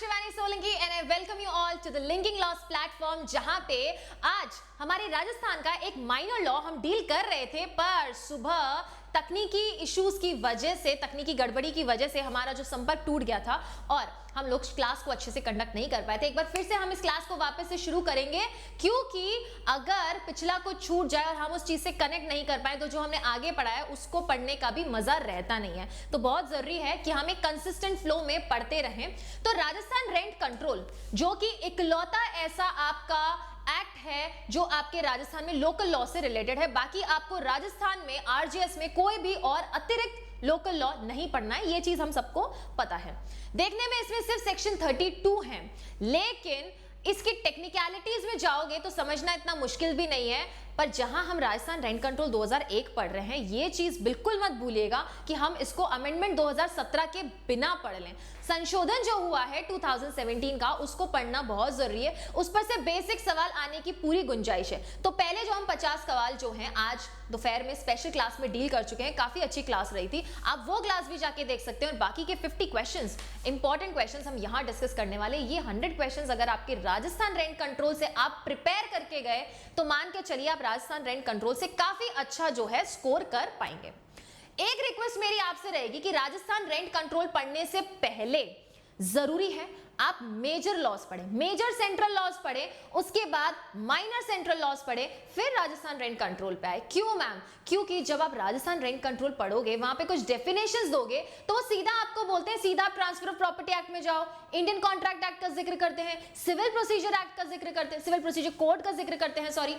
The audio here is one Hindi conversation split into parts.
Shivani Solanki and I welcome you all to the Linking Laws platform, जहां पे आज हमारे राजस्थान का एक माइनर लॉ हम डील कर रहे थे, पर सुबह तकनीकी इश्यूज की वजह से, तकनीकी गड़बड़ी की वजह से हमारा जो संपर्क टूट गया था और हम लोग क्लास को अच्छे से कंडक्ट नहीं कर पाए थे। एक बार फिर से हम इस क्लास को वापस से शुरू करेंगे, क्योंकि अगर पिछला कुछ छूट जाए और हम उस चीज से कनेक्ट नहीं कर पाए तो जो हमने आगे पढ़ा है उसको पढ़ने का भी मजा रहता नहीं है। तो बहुत जरूरी है कि हम एक कंसिस्टेंट फ्लो में पढ़ते रहें। तो राजस्थान रेंट कंट्रोल, जो कि इकलौता ऐसा आपका एक्ट है जो आपके राजस्थान में लोकल लॉ से रिलेटेड है, बाकी आपको राजस्थान में आरजीएस में कोई भी और अतिरिक्त लोकल लॉ नहीं पढ़ना है, ये चीज हम सबको पता है। देखने में इसमें सिर्फ सेक्शन 32 है, लेकिन इसकी टेक्निकलिटीज में जाओगे तो समझना इतना मुश्किल भी नहीं है। पर जहां हम राजस्थान रेंट कंट्रोल 2001 पढ़ रहे हैं, ये चीज बिल्कुल मत भूलिएगा कि हम इसको अमेंडमेंट 2017 के बिना पढ़ लें। संशोधन जो हुआ है 2017 का, उसको पढ़ना बहुत जरूरी है। उस पर से बेसिक सवाल आने की पूरी गुंजाइश है। तो पहले जो हम 50 सवाल जो हैं आज दोपहर में स्पेशल क्लास में डील कर चुके हैं, काफी अच्छी क्लास रही थी, आप वो क्लास भी जाके देख सकते हैं। और बाकी के 50 क्वेश्चंस, इंपॉर्टेंट क्वेश्चंस हम यहां डिस्कस करने वाले। ये 100 क्वेश्चंस अगर आपके राजस्थान रेंट कंट्रोल से आप प्रिपेयर करके गए तो मान के चलिए आप राजस्थान रेंट कंट्रोल से काफी अच्छा जो है स्कोर कर पाएंगे। एक रिक्वेस्ट मेरी आपसे रहेगी कि राजस्थान रेंट कंट्रोल पढ़ने से पहले जरूरी है आप मेजर लॉस पढ़ें, मेजर सेंट्रल लॉस पढ़ें, उसके बाद माइनर सेंट्रल लॉस पढ़ें, फिर राजस्थान रेंट कंट्रोल पे आए। क्यों मैम? क्योंकि जब आप राजस्थान रेंट कंट्रोल पढ़ोगे, वहां पे कुछ डेफिनेशंस दोगे तो वो सीधा आपको बोलते हैं सीधा आप ट्रांसफर ऑफ प्रॉपर्टी एक्ट में जाओ, इंडियन कॉन्ट्रैक्ट एक्ट का जिक्र करते हैं, सिविल प्रोसीजर एक्ट का जिक्र करते हैं, सिविल प्रोसीजर कोड का जिक्र करते हैं, सॉरी।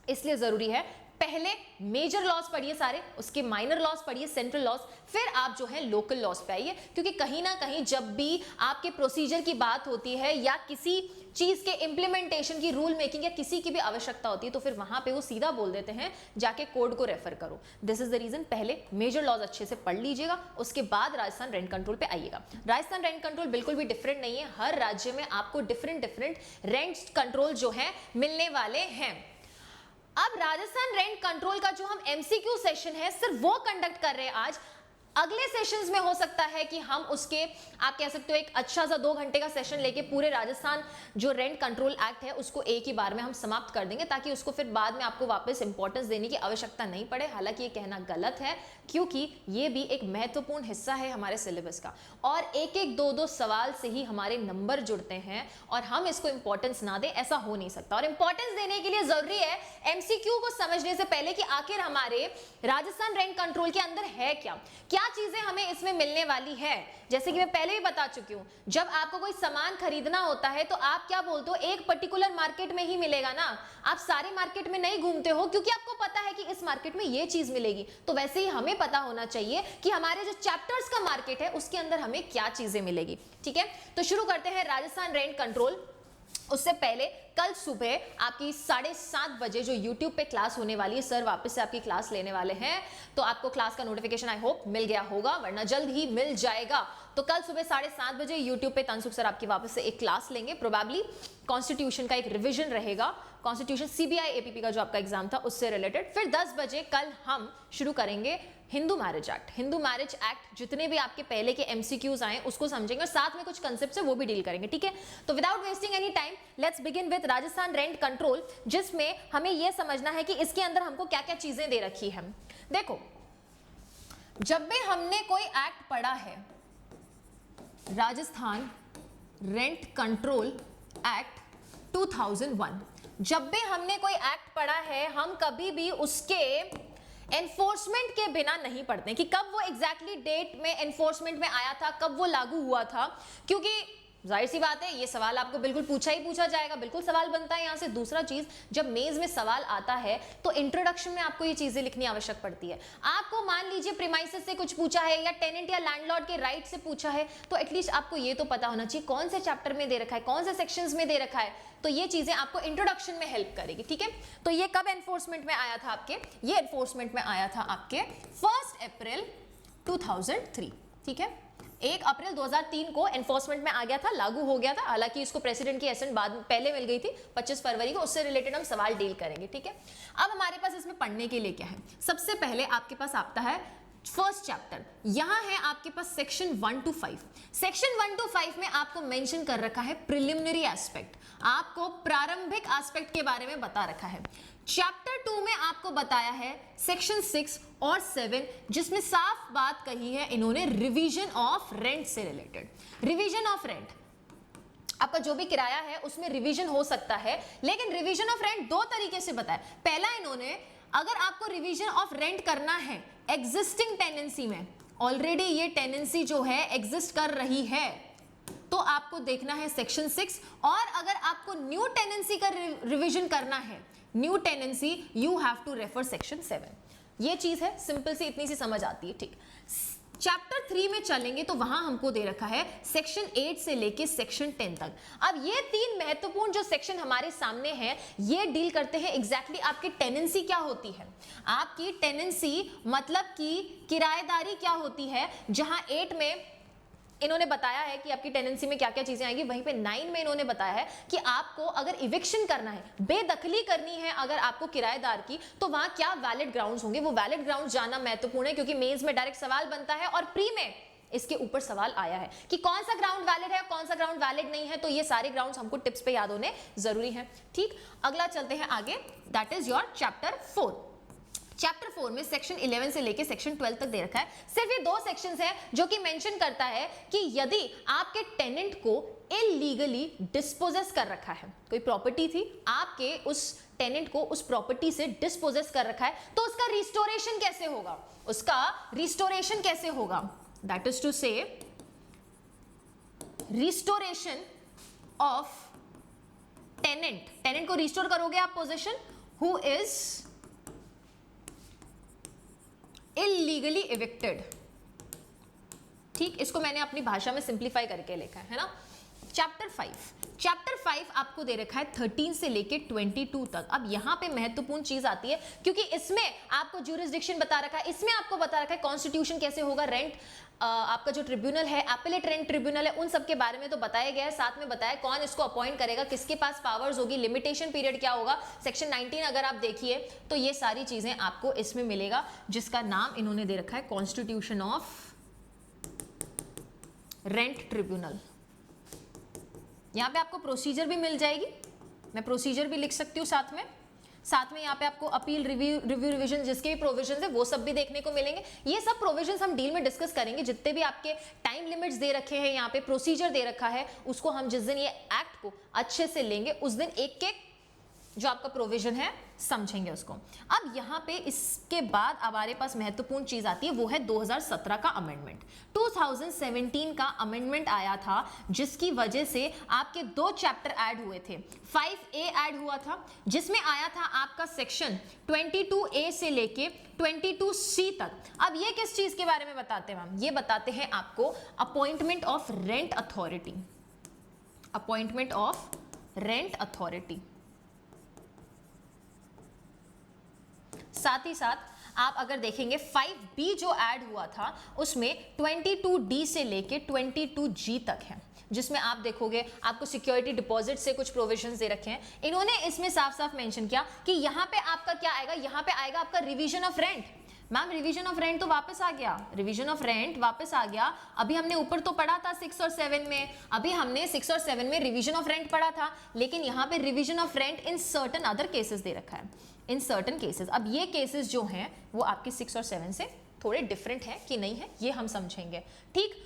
इसलिए जरूरी है पहले मेजर लॉस पढ़िए सारे, उसके माइनर लॉस पढ़िए, सेंट्रल लॉस, फिर आप जो है लोकल लॉस पे आइए। क्योंकि कहीं ना कहीं जब भी आपके प्रोसीजर की बात होती है या किसी चीज के इंप्लीमेंटेशन की, रूल मेकिंग या किसी की भी आवश्यकता होती है, तो फिर वहां पे वो सीधा बोल देते हैं जाके कोड को रेफर करो। दिस इज द रीजन, पहले मेजर लॉस अच्छे से पढ़ लीजिएगा, उसके बाद राजस्थान रेंट कंट्रोल पे आइएगा। राजस्थान रेंट कंट्रोल बिल्कुल भी डिफरेंट नहीं है, हर राज्य में आपको डिफरेंट रेंट कंट्रोल जो है मिलने वाले हैं। अब राजस्थान रेंट कंट्रोल का जो हम एमसीक्यू सेशन है सिर्फ वो कंडक्ट कर रहे हैं आज। अगले सेशंस में हो सकता है कि हम उसके, आप कह सकते हो, एक अच्छा सा 2 घंटे का सेशन लेके पूरे राजस्थान जो रेंट कंट्रोल एक्ट है उसको एक ही बार में हम समाप्त कर देंगे, ताकि उसको फिर बाद में आपको वापस इंपॉर्टेंस देने की आवश्यकता नहीं पड़े। हालांकि ये कहना गलत है, क्योंकि ये भी एक महत्वपूर्ण हिस्सा है हमारे सिलेबस का, और एक एक 2-2 सवाल से ही हमारे नंबर जुड़ते हैं, और हम इसको इंपॉर्टेंस ना दें, ऐसा हो नहीं सकता। और इंपॉर्टेंस देने के लिए जरूरी है एमसीक्यू को समझने से पहले कि आखिर हमारे राजस्थान रेंट कंट्रोल के अंदर है क्या चीजें हमें इसमें मिलने वाली है। जैसे कि मैं पहले भी बता चुकी हूं, जब आपको कोई सामान खरीदना होता है तो आप क्या बोलते हो, एक पर्टिकुलर मार्केट में ही मिलेगा ना, आप सारे मार्केट में नहीं घूमते हो, क्योंकि आपको पता है कि इस मार्केट में ये चीज मिलेगी। तो वैसे ही हमें पता होना चाहिए कि हमारे जो चैप्टर्स का मार्केट है उसके अंदर हमें क्या चीजें मिलेगी। ठीक है, तो शुरू करते हैं राजस्थान रेंट कंट्रोल। उससे पहले कल सुबह आपकी 7:30 बजे जो YouTube पे क्लास होने वाली है, सर वापस से आपकी क्लास लेने वाले हैं, तो आपको क्लास का नोटिफिकेशन आई होप मिल गया होगा, वरना जल्द ही मिल जाएगा। तो कल सुबह 7:30 बजे YouTube पे तनसुख सर आपकी वापस से एक क्लास लेंगे। प्रोबेबली कॉन्स्टिट्यूशन का एक रिवीजन रहेगा, कॉन्स्टिट्यूशन सीबीआई एपीपी का जो आपका एग्जाम था उससे रिलेटेड। फिर 10 बजे कल हम शुरू करेंगे Hindu marriage act. Hindu marriage act जितने भी आपके पहले के एमसीक्यूज आए उसको समझेंगे, और साथ में कुछ कंसेप्ट है वो भी डील करेंगे। ठीक है, तो without wasting any time let's begin with Rajasthan rent control, जिसमें हमें यह समझना है कि इसके अंदर हमको क्या क्या चीजें दे रखी है। देखो, जब भी हमने कोई एक्ट पढ़ा है, राजस्थान रेंट कंट्रोल एक्ट 2001, जब भी हमने कोई एक्ट पढ़ा है, हम कभी भी उसके एनफोर्समेंट के बिना नहीं पढ़ते कि कब वो एग्जैक्टली डेट में एनफोर्समेंट में आया था, कब वो लागू हुआ था। क्योंकि जाहिर सी बात है ये सवाल आपको बिल्कुल पूछा ही पूछा जाएगा, बिल्कुल सवाल बनता है यहां से। दूसरा चीज, जब मेज में सवाल आता है तो इंट्रोडक्शन में आपको ये चीजें लिखनी आवश्यक पड़ती है। आपको मान लीजिए प्रीमाइसेस से कुछ पूछा है या टेनेंट या लैंडलॉर्ड के राइट से पूछा है, तो एटलीस्ट आपको ये तो पता होना चाहिए कौन से चैप्टर में दे रखा है, कौन से सेक्शंस में दे रखा है। तो ये चीजें आपको इंट्रोडक्शन में हेल्प करेगी। ठीक है, तो ये कब एनफोर्समेंट में आया था आपके, ये एनफोर्समेंट में आया था आपके 1 अप्रैल 2003। ठीक है, 1 अप्रैल 2003 को एनफोर्समेंट में आ गया था, लागू हो गया था। हालांकि इसको प्रेसिडेंट की एसेंट बाद पहले मिल गई थी 25 फरवरी को, उससे रिलेटेड हम सवाल डील करेंगे। ठीक है, अब हमारे पास इसमें पढ़ने के लिए क्या है। सबसे पहले आपके पास आता है फर्स्ट चैप्टर यहां है आपके पास सेक्शन 1 to 5। सेक्शन 1 to 5 में आपको मेंशन कर रखा है प्रिलिमिनरी एस्पेक्ट, आपको प्रारंभिक एस्पेक्ट के बारे में बता रखा है। चैप्टर 2 में आपको बताया है सेक्शन 6 और 7, जिसमें साफ बात कही है इन्होंने रिवीजन ऑफ रेंट से रिलेटेड। रिवीजन ऑफ रेंट, आपका जो भी किराया है उसमें रिवीजन हो सकता है, लेकिन रिवीजन ऑफ रेंट दो तरीके से बताया। पहला इन्होंने, अगर आपको रिवीजन ऑफ रेंट करना है एग्जिस्टिंग टेनेंसी में, ऑलरेडी ये टेनेंसी जो है एग्जिस्ट कर रही है, तो आपको देखना है सेक्शन 6। और अगर आपको न्यू टेनेंसी का रिवीजन करना है, new tenancy, you have to refer section 7। ये चीज है, सिंपल सी इतनी सी समझ आती है, ठीक। चैप्टर 3 में चलेंगे तो वहां हमको दे रखा है सेक्शन 8 से लेके सेक्शन 10 तक। अब ये तीन महत्वपूर्ण जो सेक्शन हमारे सामने हैं, ये डील करते हैं एग्जैक्टली आपकी टेनेंसी क्या होती है। आपकी टेनेंसी मतलब कि किराएदारी क्या होती है, जहां 8 में इन्होंने बताया है कि आपकी टेनेंसी में क्या क्या चीजें आएंगी, वहीं पे 9 में इन्होंने बताया है कि आपको अगर इविक्शन करना है, बेदखली करनी है अगर आपको किराएदार की, तो वहां क्या वैलिड ग्राउंड्स होंगे। वो वैलिड ग्राउंड्स जानना महत्वपूर्ण है, क्योंकि मेंस में डायरेक्ट सवाल बनता है और प्री में इसके ऊपर सवाल आया है कि कौन सा ग्राउंड वैलिड है, कौन सा ग्राउंड वैलिड नहीं है। तो ये सारे ग्राउंड्स हमको टिप्स पे याद होने जरूरी है, ठीक। अगला चलते हैं आगे, that is your chapter 4। Chapter 4 में सेक्शन 11 से लेके सेक्शन 12 तक दे रखा है। सिर्फ ये दो सेक्शंस है जो कि मेंशन करता है कि यदि आपके टेनेंट को इलीगली डिस्पोजेस कर रखा है, कोई प्रॉपर्टी थी, आपके उस टेनेंट को उस प्रॉपर्टी से डिस्पोजेस कर रखा है, तो उसका रिस्टोरेशन कैसे होगा, उसका रिस्टोरेशन कैसे होगा, दैट इज टू से रिस्टोरेशन ऑफ टेनेंट। टेनेंट को रिस्टोर करोगे आप position who is illegally evicted, ठीक। इसको मैंने अपनी भाषा में सिंप्लीफाई करके लिखा है ना। चैप्टर 5 आपको दे रखा है 13 से लेके 22 तक। अब यहां पे महत्वपूर्ण चीज आती है, क्योंकि इसमें आपको ज्यूरिसडिक्शन बता रखा है, इसमें आपको बता रखा है कॉन्स्टिट्यूशन कैसे होगा, रेंट आपका जो ट्रिब्यूनल है, एपेलेट रेंट ट्रिब्यूनल है, उन सब के बारे में तो बताया गया है। साथ में बताया कौन इसको अपॉइंट करेगा, किसके पास पावर्स होगी, लिमिटेशन पीरियड क्या होगा। सेक्शन 19 अगर आप देखिए तो ये सारी चीजें आपको इसमें मिलेगा, जिसका नाम इन्होंने दे रखा है कॉन्स्टिट्यूशन ऑफ रेंट ट्रिब्यूनल। यहां पे आपको प्रोसीजर भी मिल जाएगी, मैं प्रोसीजर भी लिख सकती हूँ साथ में यहाँ पे आपको अपील, रिव्यू, रिवीजन, जिसके भी प्रोविजंस है वो सब भी देखने को मिलेंगे। ये सब प्रोविजंस हम डील में डिस्कस करेंगे। जितने भी आपके टाइम लिमिट्स दे रखे हैं, यहाँ पे प्रोसीजर दे रखा है, उसको हम जिस दिन ये एक्ट को अच्छे से लेंगे उस दिन एक एक जो आपका प्रोविजन है समझेंगे उसको। अब यहाँ पे इसके बाद हमारे पास महत्वपूर्ण चीज आती है, वो है 2017 का अमेंडमेंट। 2017 का अमेंडमेंट आया था, जिसकी वजह से आपके 2 चैप्टर ऐड हुए थे। 5A ऐड हुआ था, जिसमें आया था आपका सेक्शन 22A से लेके 22C तक। अब ये किस चीज के बारे में बताते हैं हम, ये बताते हैं आपको appointment of rent authority. Appointment of rent authority. साथ ही साथ आप अगर देखेंगे 5B जो ऐड हुआ था उसमें 22D से लेके 22G तक है, जिसमें आप देखोगे आपको सिक्योरिटी डिपॉजिट से कुछ प्रोविजंस दे रखे हैं। इन्होंने इसमें साफ साफ मेंशन किया कि यहाँ पे आपका क्या आएगा, यहाँ पे आएगा आपका revision of rent. Ma'am revision of rent तो वापस आ गया, रिवीजन ऑफ रेंट वापस आ गया। अभी हमने ऊपर तो पढ़ा था 6 और 7 में, अभी हमने 6 और 7 में रिवीजन ऑफ रेंट पढ़ा था, लेकिन यहाँ पे revision of rent in certain other cases they रखा है, इन सर्टन केसेस। अब ये केसेस जो हैं वो आपके 6 और 7 से थोड़े डिफरेंट है कि नहीं है, ये हम समझेंगे, ठीक।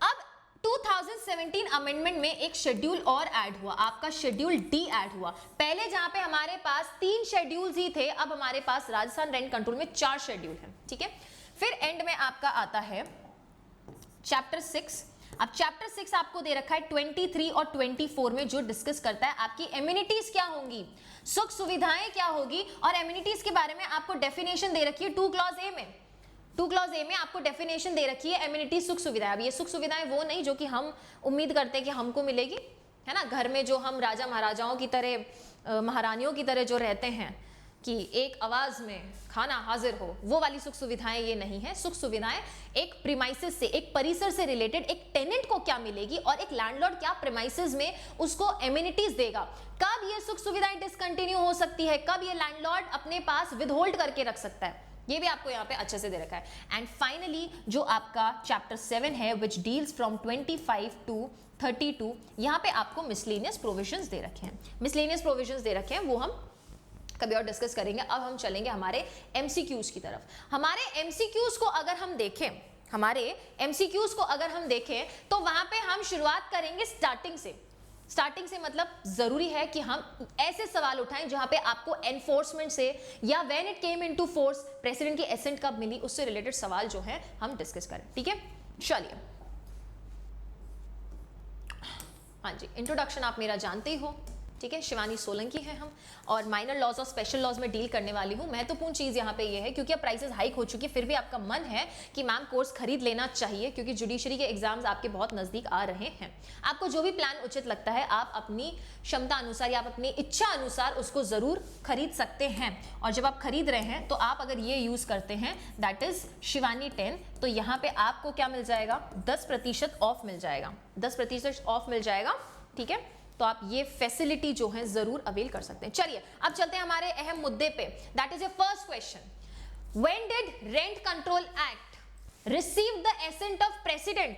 अब 2017 अमेंडमेंट में एक शेड्यूल और ऐड हुआ, आपका शेड्यूल डी ऐड हुआ। पहले जहां पे हमारे पास 3 शेड्यूल्स ही थे, अब हमारे पास राजस्थान रेंट कंट्रोल में 4 शेड्यूल हैं, ठीक है। फिर एंड में आपका आता है चैप्टर 6। अब चैप्टर 6 आपको दे रखा है 23 और 24 में, जो डिस्कस करता है आपकी एमिनिटीज क्या होंगी, सुख सुविधाएं क्या होगी, और एमिनिटीज के बारे में आपको डेफिनेशन दे रखी है 2 क्लॉज ए में। 2 क्लॉज ए में आपको डेफिनेशन दे रखी है एमिनिटी सुख सुविधाएं। अब ये सुख सुविधाएं वो नहीं जो कि हम उम्मीद करते हैं कि हमको मिलेगी, है ना, घर में जो हम राजा महाराजाओं की तरह, महारानियों की तरह जो रहते हैं कि एक आवाज में खाना हाजिर हो, वो वाली सुख सुविधाएं ये नहीं है। सुख सुविधाएं एक प्रीमाइसेस से, एक परिसर से रिलेटेड, एक टेनेंट को क्या मिलेगी और एक लैंडलॉर्ड क्या प्रीमाइसेस में उसको एमिनिटीज देगा। कब ये सुख सुविधाएं डिसकंटिन्यू हो सकती है, कब ये लैंडलॉर्ड अपने पास विदहोल्ड करके रख सकता है, ये भी आपको यहाँ पे अच्छे से दे रखा है। एंड फाइनली जो आपका चैप्टर 7 है विच डील्स फ्रॉम 25 टू 32, यहाँ पे आपको मिसलेनियस प्रोविजंस दे रखे हैं। मिसलेनियस प्रोविजंस दे रखे हैं, वो हम कभी और डिस्कस करेंगे। अब हम चलेंगे हमारे एमसीक्यूज की तरफ। हमारे एमसीक्यूज को अगर हम देखें, हमारे एमसीक्यूज को अगर हम देखें तो वहां पे हम शुरुआत करेंगे स्टार्टिंग से। स्टार्टिंग से मतलब जरूरी है कि हम ऐसे सवाल उठाएं जहां पे आपको एनफोर्समेंट से या when it came into force president की एसेंट कब मिली उससे रिलेटेड सवाल जो है हम डिस्कस करें। ठीक है, चलिए। हाँ जी, इंट्रोडक्शन आप मेरा जानते ही हो। ठीक है, शिवानी सोलंकी है हम, और माइनर लॉज और स्पेशल लॉज में डील करने वाली हूँ। महत्वपूर्ण चीज यहाँ पे ये है, क्योंकि अब प्राइसेस हाइक हो चुकी है, फिर भी आपका मन है कि मैम कोर्स खरीद लेना चाहिए, क्योंकि जुडिशरी के एग्जाम्स आपके बहुत नजदीक आ रहे हैं। आपको जो भी प्लान उचित लगता है आप अपनी क्षमता अनुसार या आप अपनी इच्छा अनुसार उसको जरूर खरीद सकते हैं। और जब आप खरीद रहे हैं तो आप अगर ये यूज करते हैं दैट इज शिवानी 10, तो यहाँ पे आपको क्या मिल जाएगा, 10% ऑफ मिल जाएगा, 10% ऑफ मिल जाएगा। ठीक है, तो आप ये फैसिलिटी जो है जरूर अवेल कर सकते हैं। चलिए अब चलते हैं हमारे अहम मुद्दे पे। That is your first question, when did rent control act receive the ascent of president.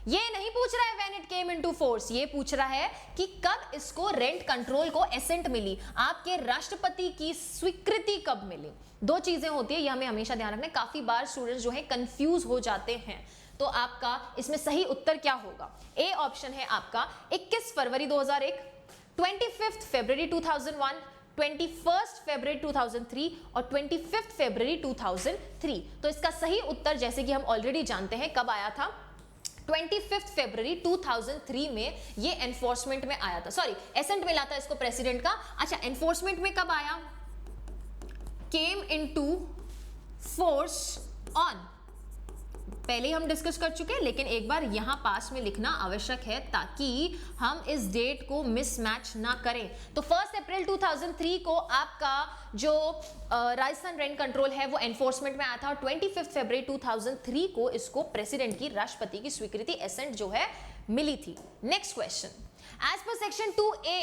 ये नहीं पूछ रहा है when it came into force, ये पूछ रहा है कि कब इसको रेंट कंट्रोल को एसेंट मिली, आपके राष्ट्रपति की स्वीकृति कब मिली। दो चीजें होती है, ये हमें हमेशा ध्यान रखना है। काफी बार स्टूडेंट्स जो है कंफ्यूज हो जाते हैं, तो आपका इसमें सही उत्तर क्या होगा। ए ऑप्शन है आपका 21 फरवरी 2001, 25 फरवरी 2001, 21 फरवरी 2003 और 25 फरवरी 2003। तो इसका सही उत्तर जैसे कि हम ऑलरेडी जानते हैं कब आया था, 25 फरवरी 2003 में ये एनफोर्समेंट में आया था, सॉरी एसेंट मिला था इसको प्रेसिडेंट का। अच्छा, एनफोर्समेंट में कब आया, केम इनटू फोर्स ऑन, पहले ही हम डिस्कस कर चुके हैं, लेकिन एक बार यहां पास में लिखना आवश्यक है ताकि हम इस डेट को मिसमैच ना करें। तो 1 अप्रैल 2003 को आपका जो राजस्थान रेंट कंट्रोल है वो एनफोर्समेंट में आया था, और 25 फरवरी 2003 को इसको प्रेसिडेंट की, राष्ट्रपति की स्वीकृति एसेंट जो है मिली थी। Next question, as per section 2A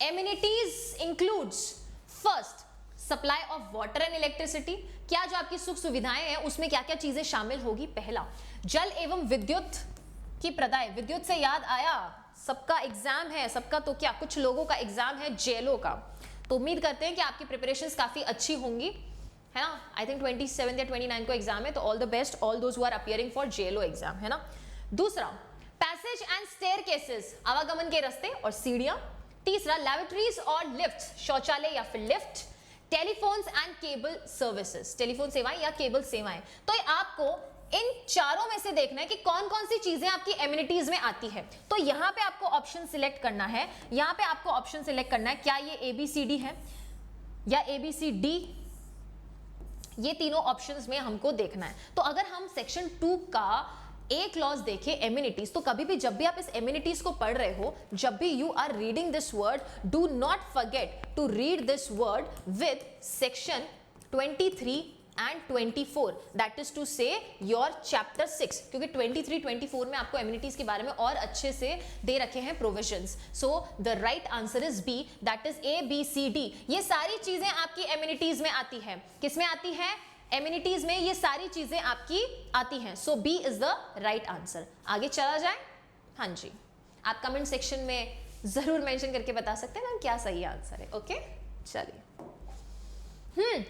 amenities includes first supply of water and electricity. क्या जो आपकी सुख सुविधाएं हैं उसमें क्या क्या चीजें शामिल होगी। पहला, जल एवं विद्युत की प्रदाय। विद्युत से याद आया, सबका एग्जाम है, सबका तो क्या, कुछ लोगों का एग्जाम है जेलो का, तो उम्मीद करते हैं कि आपकी प्रिपरेशंस काफी अच्छी होंगी, है ना। आई थिंक 27 या 29 को एग्जाम है, तो all the best all those who are appearing for जेलो एग्जाम, है ना। दूसरा, पैसेज एंड स्टेयरकेसेस, आवागमन के रास्ते और सीढ़ियां। तीसरा, लैबोरेटरीज और लिफ्ट, शौचालय या फिर lift. Telephones and cable services, telephone सेवाएं या केबल सेवाएं। तो आपको इन चारों में से देखना है कि कौन कौन सी चीजें आपकी एमिनिटीज में आती है। तो यहां पे आपको ऑप्शन सिलेक्ट करना है, यहां पे आपको ऑप्शन सिलेक्ट करना है, क्या ये ABCD है या ABCD, ये तीनों ऑप्शंस में हमको देखना है। तो अगर हम सेक्शन 2 का एक क्लॉज देखें एमिनिटीज, तो कभी भी जब भी आप इस एमिनिटीज को पढ़ रहे हो, जब भी you are reading this word, do not forget to read this word with section 23 and 24, that is to say your chapter 6, क्योंकि 23-24 में आपको एमिनिटीज के बारे में और अच्छे से दे रखे हैं provisions. So the right answer is b, that is ABCD। ये सारी चीजें आपकी एमिनिटीज में आती है। किसमें आती है, एमिनिटीज में ये सारी चीजें आपकी आती हैं। So B is the right answer. आगे चला जाए। हाँ जी, आप कमेंट सेक्शन में जरूर मेंशन करके बता सकते हैं मैम क्या सही आंसर है। ओके, चलिए।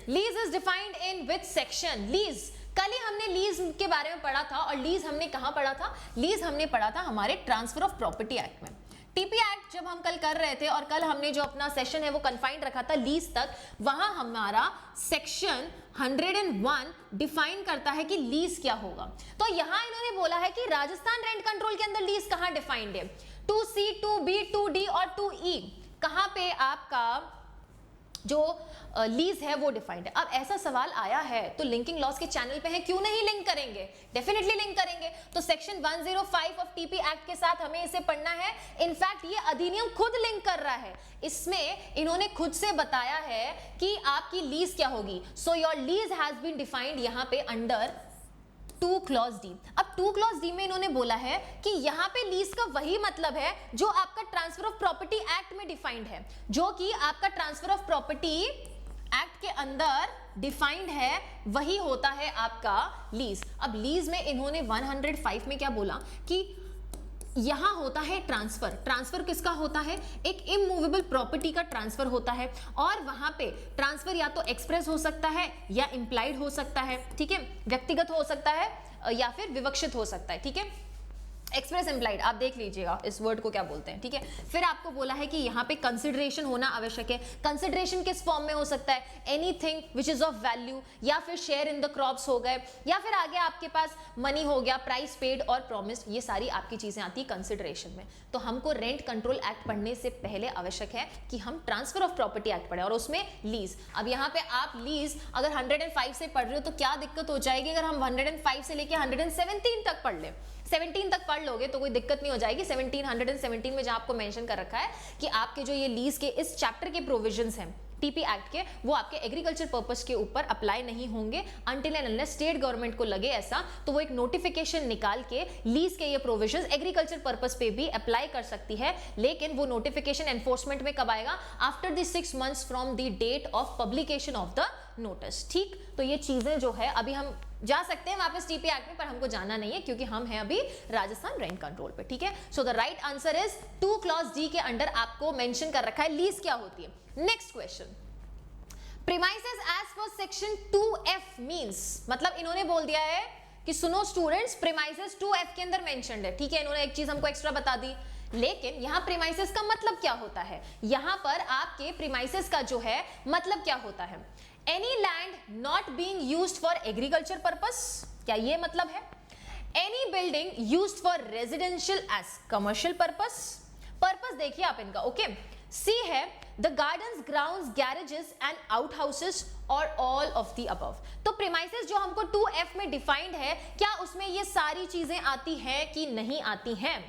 Lease is defined in which section. Lease, कल ही हमने लीज के बारे में पढ़ा था, और लीज हमने कहां पढ़ा था, लीज हमने पढ़ा था हमारे ट्रांसफर ऑफ प्रॉपर्टी एक्ट में। TP एक्ट जब हम कल कर रहे थे, और कल हमने जो अपना सेशन है वो कन्फाइंड रखा था लीज तक, वहां हमारा सेक्शन 101 डिफाइन करता है कि लीज क्या होगा। तो यहां इन्होंने बोला है कि राजस्थान रेंट कंट्रोल के अंदर लीज कहां डिफाइंड है, 2C, 2B, 2D और 2E, कहां पे आपका जो लीज है वो डिफाइंड है। अब ऐसा सवाल आया है तो लिंकिंग लॉस के चैनल पे है, क्यों नहीं लिंक करेंगे, डेफिनेटली लिंक करेंगे। तो सेक्शन 105 ऑफ TP एक्ट के साथ हमें इसे पढ़ना है। इनफैक्ट ये अधिनियम खुद लिंक कर रहा है, इसमें इन्होंने खुद से बताया है कि आपकी लीज क्या होगी। So your lease has been defined यहाँ पे अंडर 2 क्लॉज D। अब 2 क्लॉज D में इन्होंने बोला है कि यहाँ पे लीज का वही मतलब है जो आपका ट्रांसफर ऑफ प्रॉपर्टी एक्ट में डिफाइंड है, जो कि आपका ट्रांसफर ऑफ प्रॉपर्टी एक्ट के अंदर डिफाइंड है वही होता है आपका लीज। अब लीज में इन्होंने 105 में क्या बोला कि यहां होता है ट्रांसफर। ट्रांसफर किसका होता है? एक इमूवेबल प्रॉपर्टी का ट्रांसफर होता है, और वहां पे ट्रांसफर या तो एक्सप्रेस हो सकता है या इंप्लाइड हो सकता है, ठीक है, व्यक्तिगत हो सकता है या फिर विवक्षित हो सकता है, ठीक है। एक्सप्रेस एम्प्लाइड आप देख लीजिएगा इस वर्ड को क्या बोलते हैं, ठीक है। फिर आपको बोला है कि यहाँ पे कंसिडरेशन होना आवश्यक है। कंसिडरेशन किस फॉर्म में हो सकता है? Anything which is of value, या फिर शेयर इन द क्रॉप्स हो गए, या फिर आगे आपके पास मनी हो गया, प्राइस पेड और प्रॉमिस्ड, ये सारी आपकी चीजें आती है कंसिडरेशन में। तो हमको रेंट कंट्रोल एक्ट पढ़ने से पहले आवश्यक है कि हम ट्रांसफर ऑफ प्रॉपर्टी एक्ट पढ़े, और उसमें लीज। अब यहाँ पे आप लीज अगर 105 से पढ़ रहे हो तो क्या दिक्कत हो जाएगी अगर हम 105 से लेके 117 तक पढ़ ले। 17 तक पढ़ लोगे तो कोई दिक्कत नहीं हो जाएगी। 117 में जहां आपको मेंशन कर रखा है कि आपके जो ये लीज के इस चैप्टर के प्रोविजंस हैं टीपी एक्ट के, वो आपके एग्रीकल्चर पर्पस के ऊपर अप्लाई नहीं होंगे until and unless state government को लगे ऐसा तो वो एक नोटिफिकेशन निकाल के लीज के ये प्रोविजंस एग्रीकल्चर पर्पस पे भी अप्लाई कर सकती है। लेकिन वो नोटिफिकेशन एनफोर्समेंट में कब आएगा? After the 6 months from the date of publication of the notice, ठीक। तो ये चीजें जो है अभी हम जा सकते हैं वापस टीपी एक्ट में, पर हमको जाना नहीं है क्योंकि हम हैं अभी राजस्थान रेंट कंट्रोल पे, ठीक है। So the right answer is 2 clause d के अंडर आपको मेंशन कर रखा है लीज क्या होती है। Next question, premises as per section 2F means, मतलब इन्होंने बोल दिया है कि सुनो स्टूडेंट्स, प्रीमाइसेस 2F के अंदर मेंशन्ड है, ठीक है। इन्होंने एक चीज हमको एक्स्ट्रा बता दी, लेकिन यहां प्रीमाइसेस का मतलब क्या होता है? यहां पर आपके प्रीमाइसेस का जो है मतलब क्या होता है? Any land not being used for agriculture purpose, क्या ये मतलब है? Any building used for residential as commercial purpose. Purpose देखिए आप इनका, ओके। सी है the gardens, grounds, garages and outhouses और ऑल ऑफ द अबव। तो प्रीमाइसेस जो हमको 2F में डिफाइंड है, क्या उसमें ये सारी चीजें आती हैं कि नहीं आती हैं?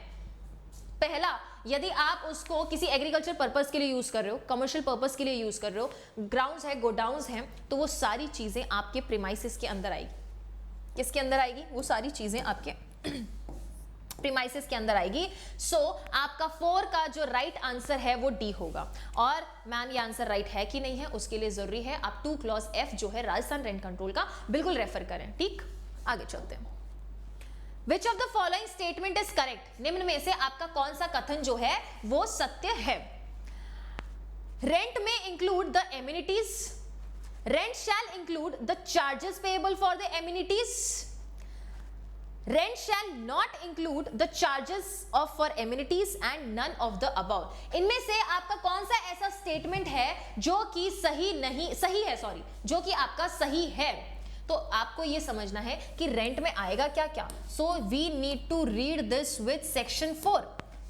पहला, यदि आप उसको किसी एग्रीकल्चर पर्पस के लिए यूज कर रहे हो, कमर्शियल पर्पस के लिए यूज कर रहे हो, ग्राउंड्स है, गोडाउन्स हैं, तो वो सारी चीजें आपके प्रीमाइसेस के अंदर आएगी। किसके अंदर आएगी? वो सारी चीजें आपके प्रीमाइसेस के अंदर आएगी। सो आपका 4 का जो राइट आंसर है वो डी होगा। और मैम ये आंसर राइट है कि नहीं है उसके लिए जरूरी है आप 2 क्लॉज F जो है राजस्थान रेंट कंट्रोल का बिल्कुल रेफर करें, ठीक। आगे चलते हैं। Which of the following statement is correct? निम्न में से आपका कौन सा कथन जो है वो सत्य है? Rent may include the amenities. Rent shall include the charges payable for the amenities. Rent shall not include the charges of for amenities and none of the above. इनमें से आपका कौन सा ऐसा स्टेटमेंट है जो कि जो कि आपका सही है? तो आपको ये समझना है कि रेंट में आएगा क्या क्या। So we need to read this with section 4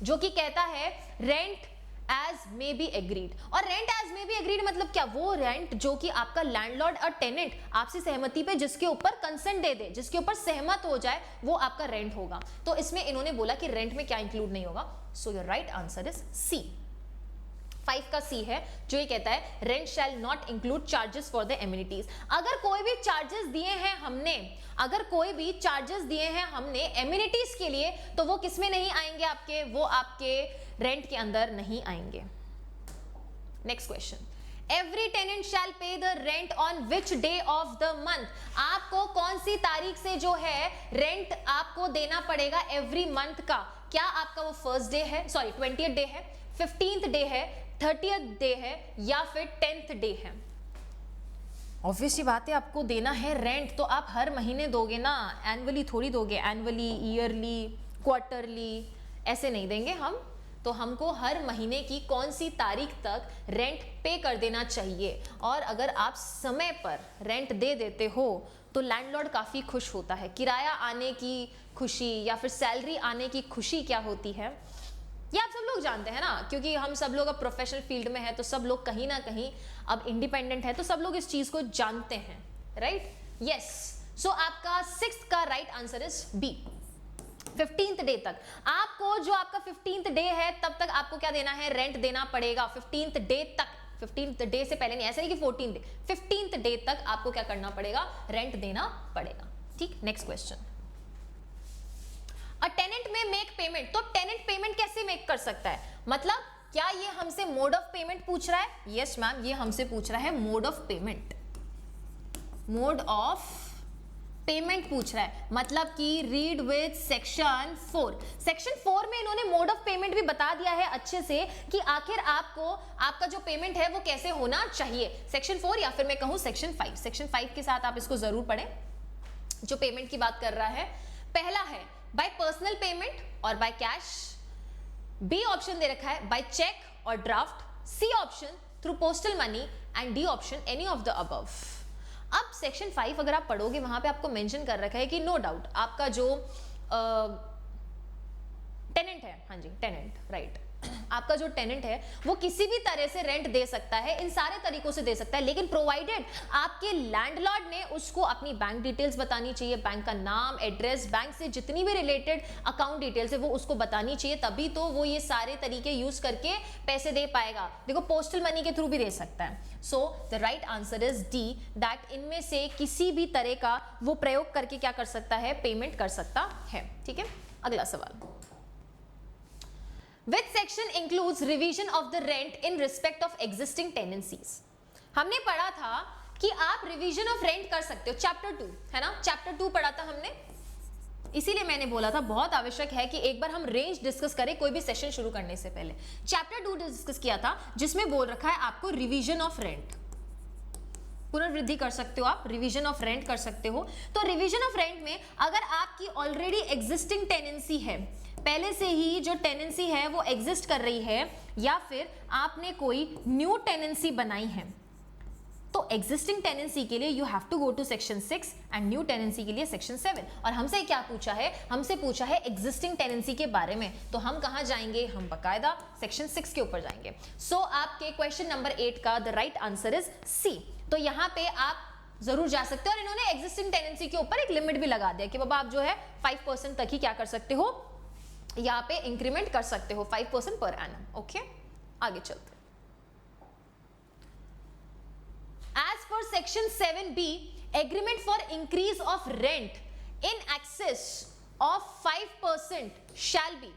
जो कि कहता है rent as may be agreed. और rent as may be agreed मतलब क्या? वो रेंट जो कि आपका लैंडलॉर्ड और टेनेंट आपसी सहमति पे जिसके ऊपर कंसेंट दे दे, जिसके ऊपर सहमत हो जाए, वो आपका रेंट होगा। तो इसमें इन्होंने बोला कि रेंट में क्या इंक्लूड नहीं होगा। So your right answer is C. 5 का सी है जो ये कहता है rent shall not include charges for the amenities. अगर कोई भी चार्जेस दिए हैं हमने एमिनिटीज के लिए, तो वो किसमें नहीं आएंगे आपके? वो आपके रेंट के अंदर नहीं आएंगे। नेक्स्ट क्वेश्चन, एवरी टेनेंट शैल पे the rent on which day of the month. आपको कौन सी तारीख से जो है रेंट आपको देना पड़ेगा एवरी मंथ का? क्या आपका वो फर्स्ट डे है, 20th डे है, 15th डे है, 30th डे है, या फिर 10th डे है? ऑब्वियसली बात है, आपको देना है रेंट तो आप हर महीने दोगे ना, एनुअली थोड़ी दोगे। एनुअली, ईयरली, क्वार्टरली ऐसे नहीं देंगे हम। तो हमको हर महीने की कौन सी तारीख तक रेंट पे कर देना चाहिए। और अगर आप समय पर रेंट दे देते हो तो लैंडलॉर्ड काफ़ी खुश होता है। किराया आने की खुशी या फिर सैलरी आने की खुशी क्या होती है, ये आप सब लोग जानते हैं ना, क्योंकि हम सब लोग अब प्रोफेशनल फील्ड में है तो सब लोग कहीं ना कहीं अब इंडिपेंडेंट है, तो सब लोग इस चीज़ को जानते हैं, राइट? यस। सो आपका 6th का right answer is b. 15th day तक आपको, जो आपका 15th डे है तब तक आपको क्या देना है? रेंट देना पड़ेगा। 15th डे तक, 15th डे से पहले नहीं, ऐसा नहीं कि 14th डे, 15th डे तक आपको क्या करना पड़ेगा? रेंट देना पड़ेगा, ठीक। नेक्स्ट क्वेश्चन, अ टेनेंट में मेक पेमेंट। तो टेनेंट पेमेंट कैसे मेक कर सकता है? मतलब क्या ये हमसे मोड ऑफ पेमेंट पूछ रहा है? यस मैम, ये हमसे पूछ रहा है mode of payment, mode of payment पूछ रहा है। मतलब कि रीड विद सेक्शन 4। सेक्शन 4 में इन्होंने मोड ऑफ पेमेंट भी बता दिया है अच्छे से कि आखिर आपको आपका जो पेमेंट है वो कैसे होना चाहिए। सेक्शन 4 या फिर मैं कहूं सेक्शन 5, सेक्शन 5 के साथ आप इसको जरूर पढ़ें जो पेमेंट की बात कर रहा है। पहला है बाय पर्सनल पेमेंट और बाय कैश, बी ऑप्शन दे रखा है बाय चेक और draft, c option through postal money and d option any of the above. अब सेक्शन 5 अगर आप पढ़ोगे वहां पे आपको मेंशन कर रखा है कि नो डाउट आपका जो टेनेंट है, हाँ जी टेनेंट, राइट, आपका जो टेनेंट है वो किसी भी तरह से रेंट दे सकता है, इन सारे तरीकों से दे सकता है, लेकिन प्रोवाइडेड आपके लैंडलॉर्ड ने उसको अपनी बैंक डिटेल्स बतानी चाहिए, बैंक का नाम, एड्रेस, बैंक से जितनी भी रिलेटेड अकाउंट डिटेल्स है वो उसको बतानी चाहिए, तभी तो वो ये सारे तरीके यूज करके पैसे दे पाएगा। देखो पोस्टल मनी के थ्रू भी दे सकता है। So the right answer is D, that इनमें से किसी भी तरह का वो प्रयोग करके क्या कर सकता है, पेमेंट कर सकता है। ठीक है, अगला सवाल, Which section includes revision of the rent in respect of existing tenancies? हमने पढ़ा था कि आप रिवीजन ऑफ रेंट कर सकते हो, चैप्टर 2 है ना, चैप्टर 2 पढ़ा था हमने, इसीलिए मैंने बोला था बहुत आवश्यक है कि एक बार हम रेंज डिस्कस करें कोई भी सेशन शुरू करने से पहले। चैप्टर 2 डिस्कस किया था जिसमें बोल रखा है आपको रिवीजन ऑफ रेंट, पुनर्वृद्धि कर सकते हो आप, रिवीजन ऑफ रेंट कर सकते हो। तो रिवीजन ऑफ रेंट में अगर आपकी ऑलरेडी एग्जिस्टिंग टेनेंसी है, पहले से ही जो टेनेंसी है वो एग्जिस्ट कर रही है, या फिर आपने कोई न्यू टेनेंसी बनाई है, तो एग्जिस्टिंग टेनेंसी के लिए you have to go to section 6 and new tenancy के लिए सेक्शन 7। और हमसे क्या पूछा है, हमसे पूछा है एग्जिस्टिंग टेनेंसी के बारे में, तो हम कहां जाएंगे, हम बकायदा सेक्शन 6 के ऊपर जाएंगे। सो आपके क्वेश्चन नंबर 8 का the right answer is c. तो यहां पे आप जरूर जा सकते हो, और इन्होंने एग्जिस्टिंग टेनेंसी के ऊपर एक लिमिट भी लगा दिया कि बाबा आप जो है 5% तक ही क्या कर सकते हो, यहाँ पे इंक्रीमेंट कर सकते हो 5% पर एनम। ओके, आगे चलते हैं। As per section 7B, agreement for increase of rent in excess of 5% shall be.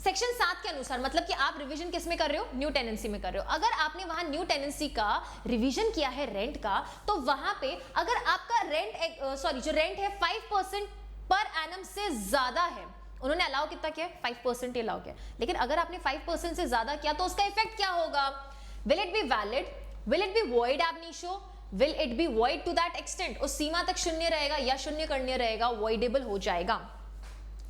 Section 7 के अनुसार, मतलब कि आप रिवीजन किस में कर रहे हो, न्यू टेनेंसी में कर रहे हो। अगर आपने वहां न्यू टेनेंसी का रिवीजन किया है रेंट का, तो वहां पे अगर आपका रेंट जो रेंट है 5% पर एनम से ज्यादा है, उन्होंने अलाउ कितना किया, 5% ही अलाउ किया, लेकिन अगर आपने 5% से ज्यादा किया तो उसका इफेक्ट क्या होगा, will it be valid, will it be void ab initio, will it be void to that extent, उस सीमा तक शून्य रहेगा या शून्य करने रहेगा, वॉइडेबल हो जाएगा।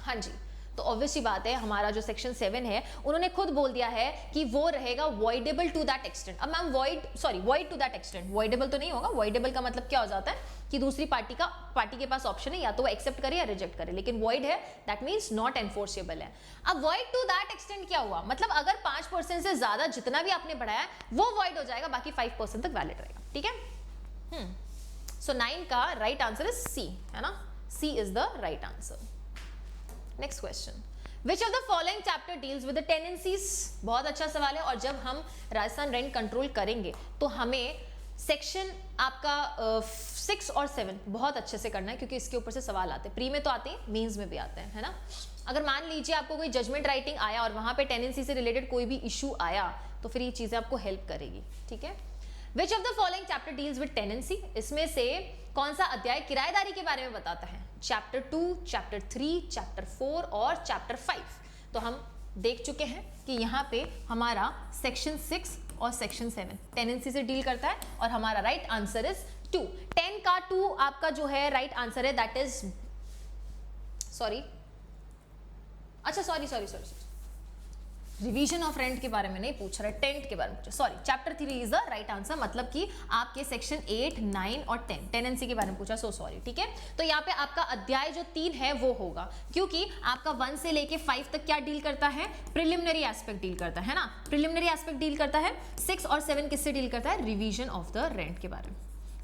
हाँ जी, तो ऑब्वियसली बात है हमारा जो सेक्शन 7 है उन्होंने खुद बोल दिया है कि वो रहेगा वॉइडेबल टू दैट एक्सटेंट। अब ma'am void to that extent, voidable तो नहीं होगा, वॉइडेबल का मतलब क्या हो जाता है कि दूसरी पार्टी के पास ऑप्शन है या तो वो एक्सेप्ट करे या रिजेक्ट करे, लेकिन वॉइड है दैट मींस नॉट एनफोर्सेबल है। अब वॉइड टू दैट एक्सटेंट क्या हुआ, मतलब अगर 5% से ज्यादा जितना भी आपने बढ़ाया वो वॉइड हो जाएगा, बाकी 5% तक वैलिड रहेगा। ठीक है, सो 9 का राइट आंसर इज सी, है ना, C is the right answer. Next question, which of the following chapter deals with the tenancies. बहुत अच्छा सवाल है, और जब हम राजस्थान रेंट कंट्रोल करेंगे तो हमें सेक्शन आपका 6 और 7 बहुत अच्छे से करना है, क्योंकि इसके ऊपर से सवाल आते हैं, प्री में तो आते हैं, मेंस में भी आते हैं, है ना। अगर मान लीजिए आपको कोई जजमेंट राइटिंग आया और वहां पे टेनेंसी से रिलेटेड कोई भी इशू आया तो फिर ये चीजें आपको हेल्प करेगी। ठीक है, which of the following chapter deals with tenancy, इसमें से कौन सा अध्याय किराएदारी के बारे में बताता है, चैप्टर 2, चैप्टर 3, चैप्टर 4 और चैप्टर 5। तो हम देख चुके हैं कि यहाँ पे हमारा सेक्शन 6 और सेक्शन 7 टेनेंसी से डील करता है, और हमारा राइट आंसर इज 2। 10 का 2 आपका जो है राइट आंसर है, that is sorry revision of rent के बारे में नहीं पूछ रहा है, टेंट के बारे में, sorry, chapter 3 is the right answer, मतलब कि आपके सेक्शन 8, 9 और 10 टेनेंसी के बारे में पूछा, सो सॉरी। ठीक है, तो यहाँ पे आपका अध्याय जो 3 है वो होगा, क्योंकि आपका 1 से लेके 5 तक क्या डील करता है, प्रिलिमिनरी एस्पेक्ट डील करता है ना, प्रिलिमिनरी एस्पेक्ट डील करता है। 6 और 7 किससे डील करता है, रिवीजन ऑफ द रेंट के बारे में।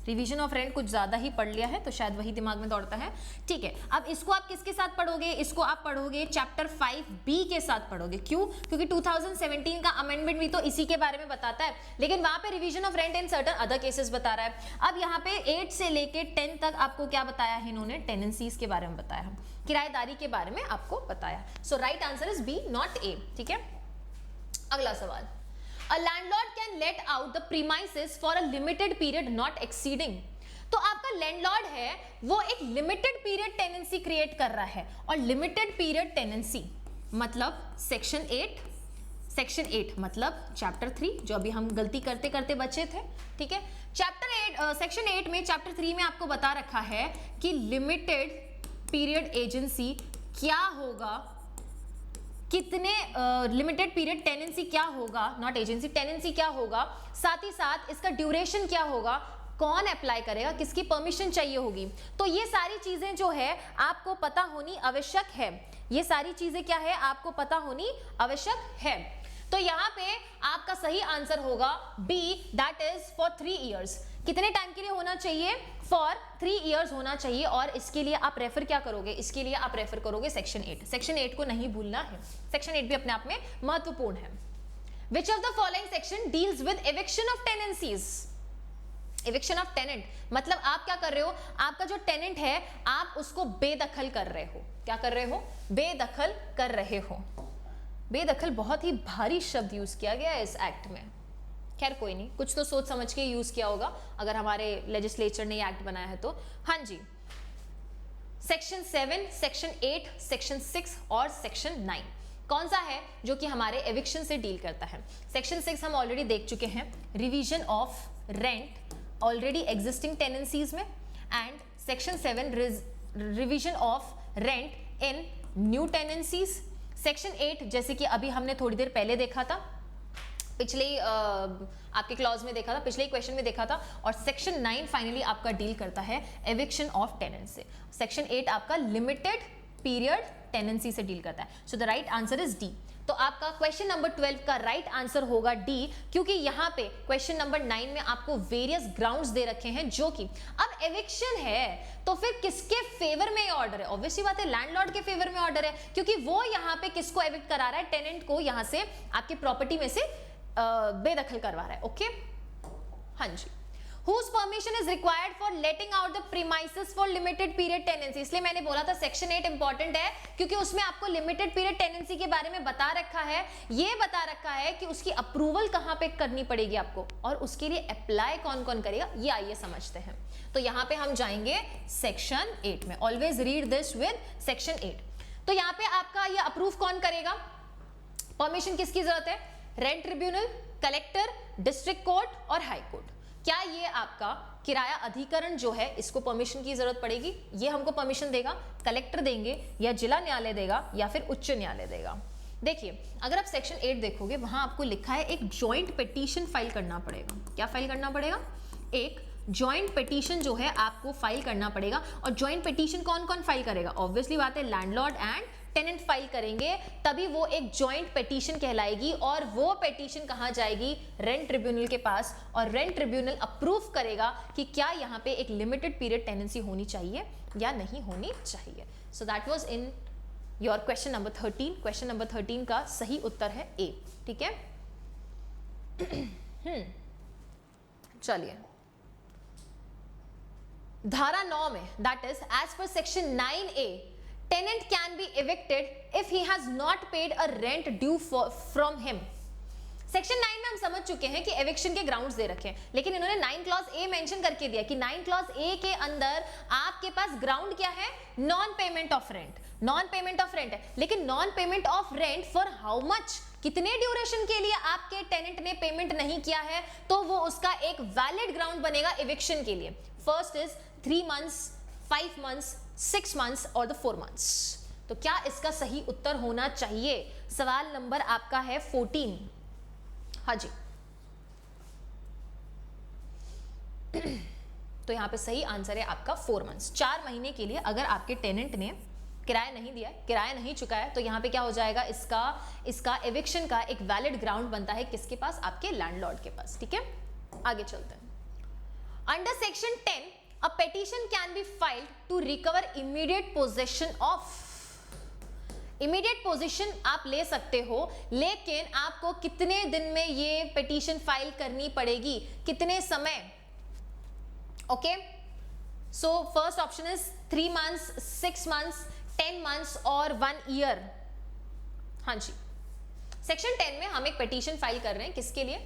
रिवीजन ऑफ रेंट कुछ ज्यादा ही पढ़ लिया है तो शायद वही दिमाग में दौड़ता है। ठीक है, अब इसको आप किसके साथ पढ़ोगे, इसको आप पढ़ोगे चैप्टर 5B के साथ पढ़ोगे। क्यों, क्योंकि 2017 का अमेंडमेंट भी तो इसी के बारे में बताता है, लेकिन वहां पे revision of rent in certain other cases बता रहा है। अब यहाँ पे 8 से लेके 10 तक आपको क्या बताया है इन्होंने, टेनेंसीज के बारे में बताया, किराएदारी के बारे में आपको बताया। So right answer is B, not A. ठीक है, अगला सवाल, a landlord can let out the premises for a limited period not exceeding. तो आपका लैंडलॉर्ड है वो एक लिमिटेड पीरियड टेनेंसी क्रिएट कर रहा है, और लिमिटेड पीरियड टेनेंसी मतलब सेक्शन 8 मतलब चैप्टर 3, जो अभी हम गलती करते करते बचे थे, ठीक है। सेक्शन 8 में चैप्टर 3 में आपको बता रखा है कि लिमिटेड पीरियड एजेंसी क्या होगा, कितने लिमिटेड पीरियड टेनेंसी क्या होगा, नॉट एजेंसी, टेनेंसी क्या होगा, साथ ही साथ इसका ड्यूरेशन क्या होगा, कौन अप्लाई करेगा, किसकी परमिशन चाहिए होगी। तो ये सारी चीजें जो है आपको पता होनी आवश्यक है, ये सारी चीजें क्या है आपको पता होनी आवश्यक है। तो यहाँ पे आपका सही आंसर होगा B, that is for 3 years. कितने टाइम के लिए होना चाहिए, फॉर 3 इयर्स होना चाहिए। और इसके लिए आप रेफर क्या करोगे, इसके लिए आप रेफर करोगे सेक्शन 8। सेक्शन 8 को नहीं भूलना है, सेक्शन 8 भी अपने आप में महत्वपूर्ण है। Which of the following section deals with eviction of tenancies. Eviction of tenant मतलब आप क्या कर रहे हो, आपका जो टेनेंट है आप उसको बेदखल कर रहे हो। क्या कर रहे हो, बेदखल कर रहे हो। बेदखल बहुत ही भारी शब्द यूज किया गया है इस एक्ट में। खैर कोई नहीं, कुछ तो सोच समझ के यूज किया होगा अगर हमारे लेजिस्लेचर ने ये एक्ट बनाया है तो। हाँ जी, सेक्शन 7, सेक्शन 8, सेक्शन 6 और सेक्शन 9 कौन सा है जो कि हमारे एविक्शन से डील करता है। सेक्शन 6 हम ऑलरेडी देख चुके हैं, revision of rent already existing tenancies में, and section 7 revision of rent in new tenancies. Section 8 जैसे कि अभी हमने थोड़ी देर पहले देखा था, पिछले आपके क्लॉज में देखा था, पिछले क्वेश्चन में देखा था। और सेक्शन 9 फाइनली आपका डील करता है एविक्शन ऑफ टेनेंट से। सेक्शन 8 आपका लिमिटेड पीरियड टेनेंसी से डील करता है। So the right answer is D. तो आपका क्वेश्चन नंबर 12 का राइट आंसर होगा डी, क्योंकि यहाँ पे क्वेश्चन नंबर 9 में आपको वेरियस ग्राउंड्स दे रखे हैं, जो कि अब एविक्शन है तो फिर किसके फेवर में ऑर्डर है। ऑब्वियसली बात है लैंडलॉर्ड के फेवर में ऑर्डर है, क्योंकि वो यहाँ पे किसको एविक्ट करा रहा है, टेनेंट को यहाँ से आपकी प्रॉपर्टी में से बेदखल करवा रहा है। ओके, हाँ जी। Whose permission is required for letting out the premises for limited period tenancy। इसलिए मैंने बोला था सेक्शन 8 इंपॉर्टेंट है, क्योंकि उसमें आपको लिमिटेड पीरियड टेनेंसी के बारे में बता रखा है। ये बता रखा है कि उसकी अप्रूवल कहाँ पे करनी पड़ेगी आपको, और उसके लिए अप्लाई कौन कौन करेगा, ये आइए समझते हैं। तो यहाँ पे हम जाएंगे सेक्शन 8 में। Always read this with section 8। तो यहाँ पे आपका ये अप्रूव कौन करेगा, परमिशन किसकी जरूरत है, rent tribunal, collector, district court और हाई कोर्ट। क्या ये आपका किराया अधिकरण जो है इसको परमिशन की जरूरत पड़ेगी, ये हमको परमिशन देगा, कलेक्टर देंगे या जिला न्यायालय देगा या फिर उच्च न्यायालय देगा। देखिए अगर आप सेक्शन 8 देखोगे, वहां आपको लिखा है एक जॉइंट पिटीशन फाइल करना पड़ेगा। क्या फाइल करना पड़ेगा, एक जॉइंट पिटीशन जो है आपको फाइल करना पड़ेगा। और जॉइंट पिटीशन कौन कौन फाइल करेगा, ऑब्वियसली बात है लैंडलॉर्ड एंड टेनेंट फाइल करेंगे, तभी वो एक जॉइंट पिटीशन कहलाएगी। और वो पिटीशन कहाँ जाएगी, रेंट ट्रिब्यूनल के पास, और रेंट ट्रिब्यूनल अप्रूव करेगा कि क्या यहाँ पे एक लिमिटेड पीरियड टेनेंसी होनी चाहिए या नहीं होनी चाहिए। So that was in your question number 13। Question number 13 का सही उत्तर है ए। ठीक है, चलिए धारा 9 में, that is as per section 9A, tenant can be evicted if he has not paid a rent due from him। Section 9 में हम समझ चुके हैं कि एविक्शन के ग्राउंड्स दे रखे हैं, लेकिन इन्होंने 9 क्लॉज ए मेंशन करके दिया कि 9 क्लॉज ए के अंदर आपके पास ग्राउंड क्या है, non payment of rent. Non payment of rent है, लेकिन non payment of rent for how much, कितने ड्यूरेशन के लिए आपके टेनेंट ने पेमेंट नहीं किया है, तो वो उसका एक वैलिड ग्राउंड बनेगा एविक्शन के लिए। First is 3 months, 5 months, 6 months और the 4 months। तो क्या इसका सही उत्तर होना चाहिए, सवाल नंबर आपका है 14। हाँ जी, तो यहां पे सही आंसर है आपका 4 months। 4 महीने के लिए अगर आपके टेनेंट ने किराया नहीं दिया है, किराया नहीं चुकाया, तो यहाँ पे क्या हो जाएगा, इसका एविक्शन का एक वैलिड ग्राउंड बनता है किसके पास, आपके लैंडलॉर्ड के पास। ठीक है, आगे चलते हैं। Under section 10 a petition can be filed to recover immediate possession of। immediate possession आप ले सकते हो, लेकिन आपको कितने दिन में ये petition फाइल करनी पड़ेगी, कितने समय। Okay, so first option is 3 months, 6 months, 10 months और 1 year। हाँ जी, सेक्शन 10 में हम एक पिटीशन फाइल कर रहे हैं, किसके लिए?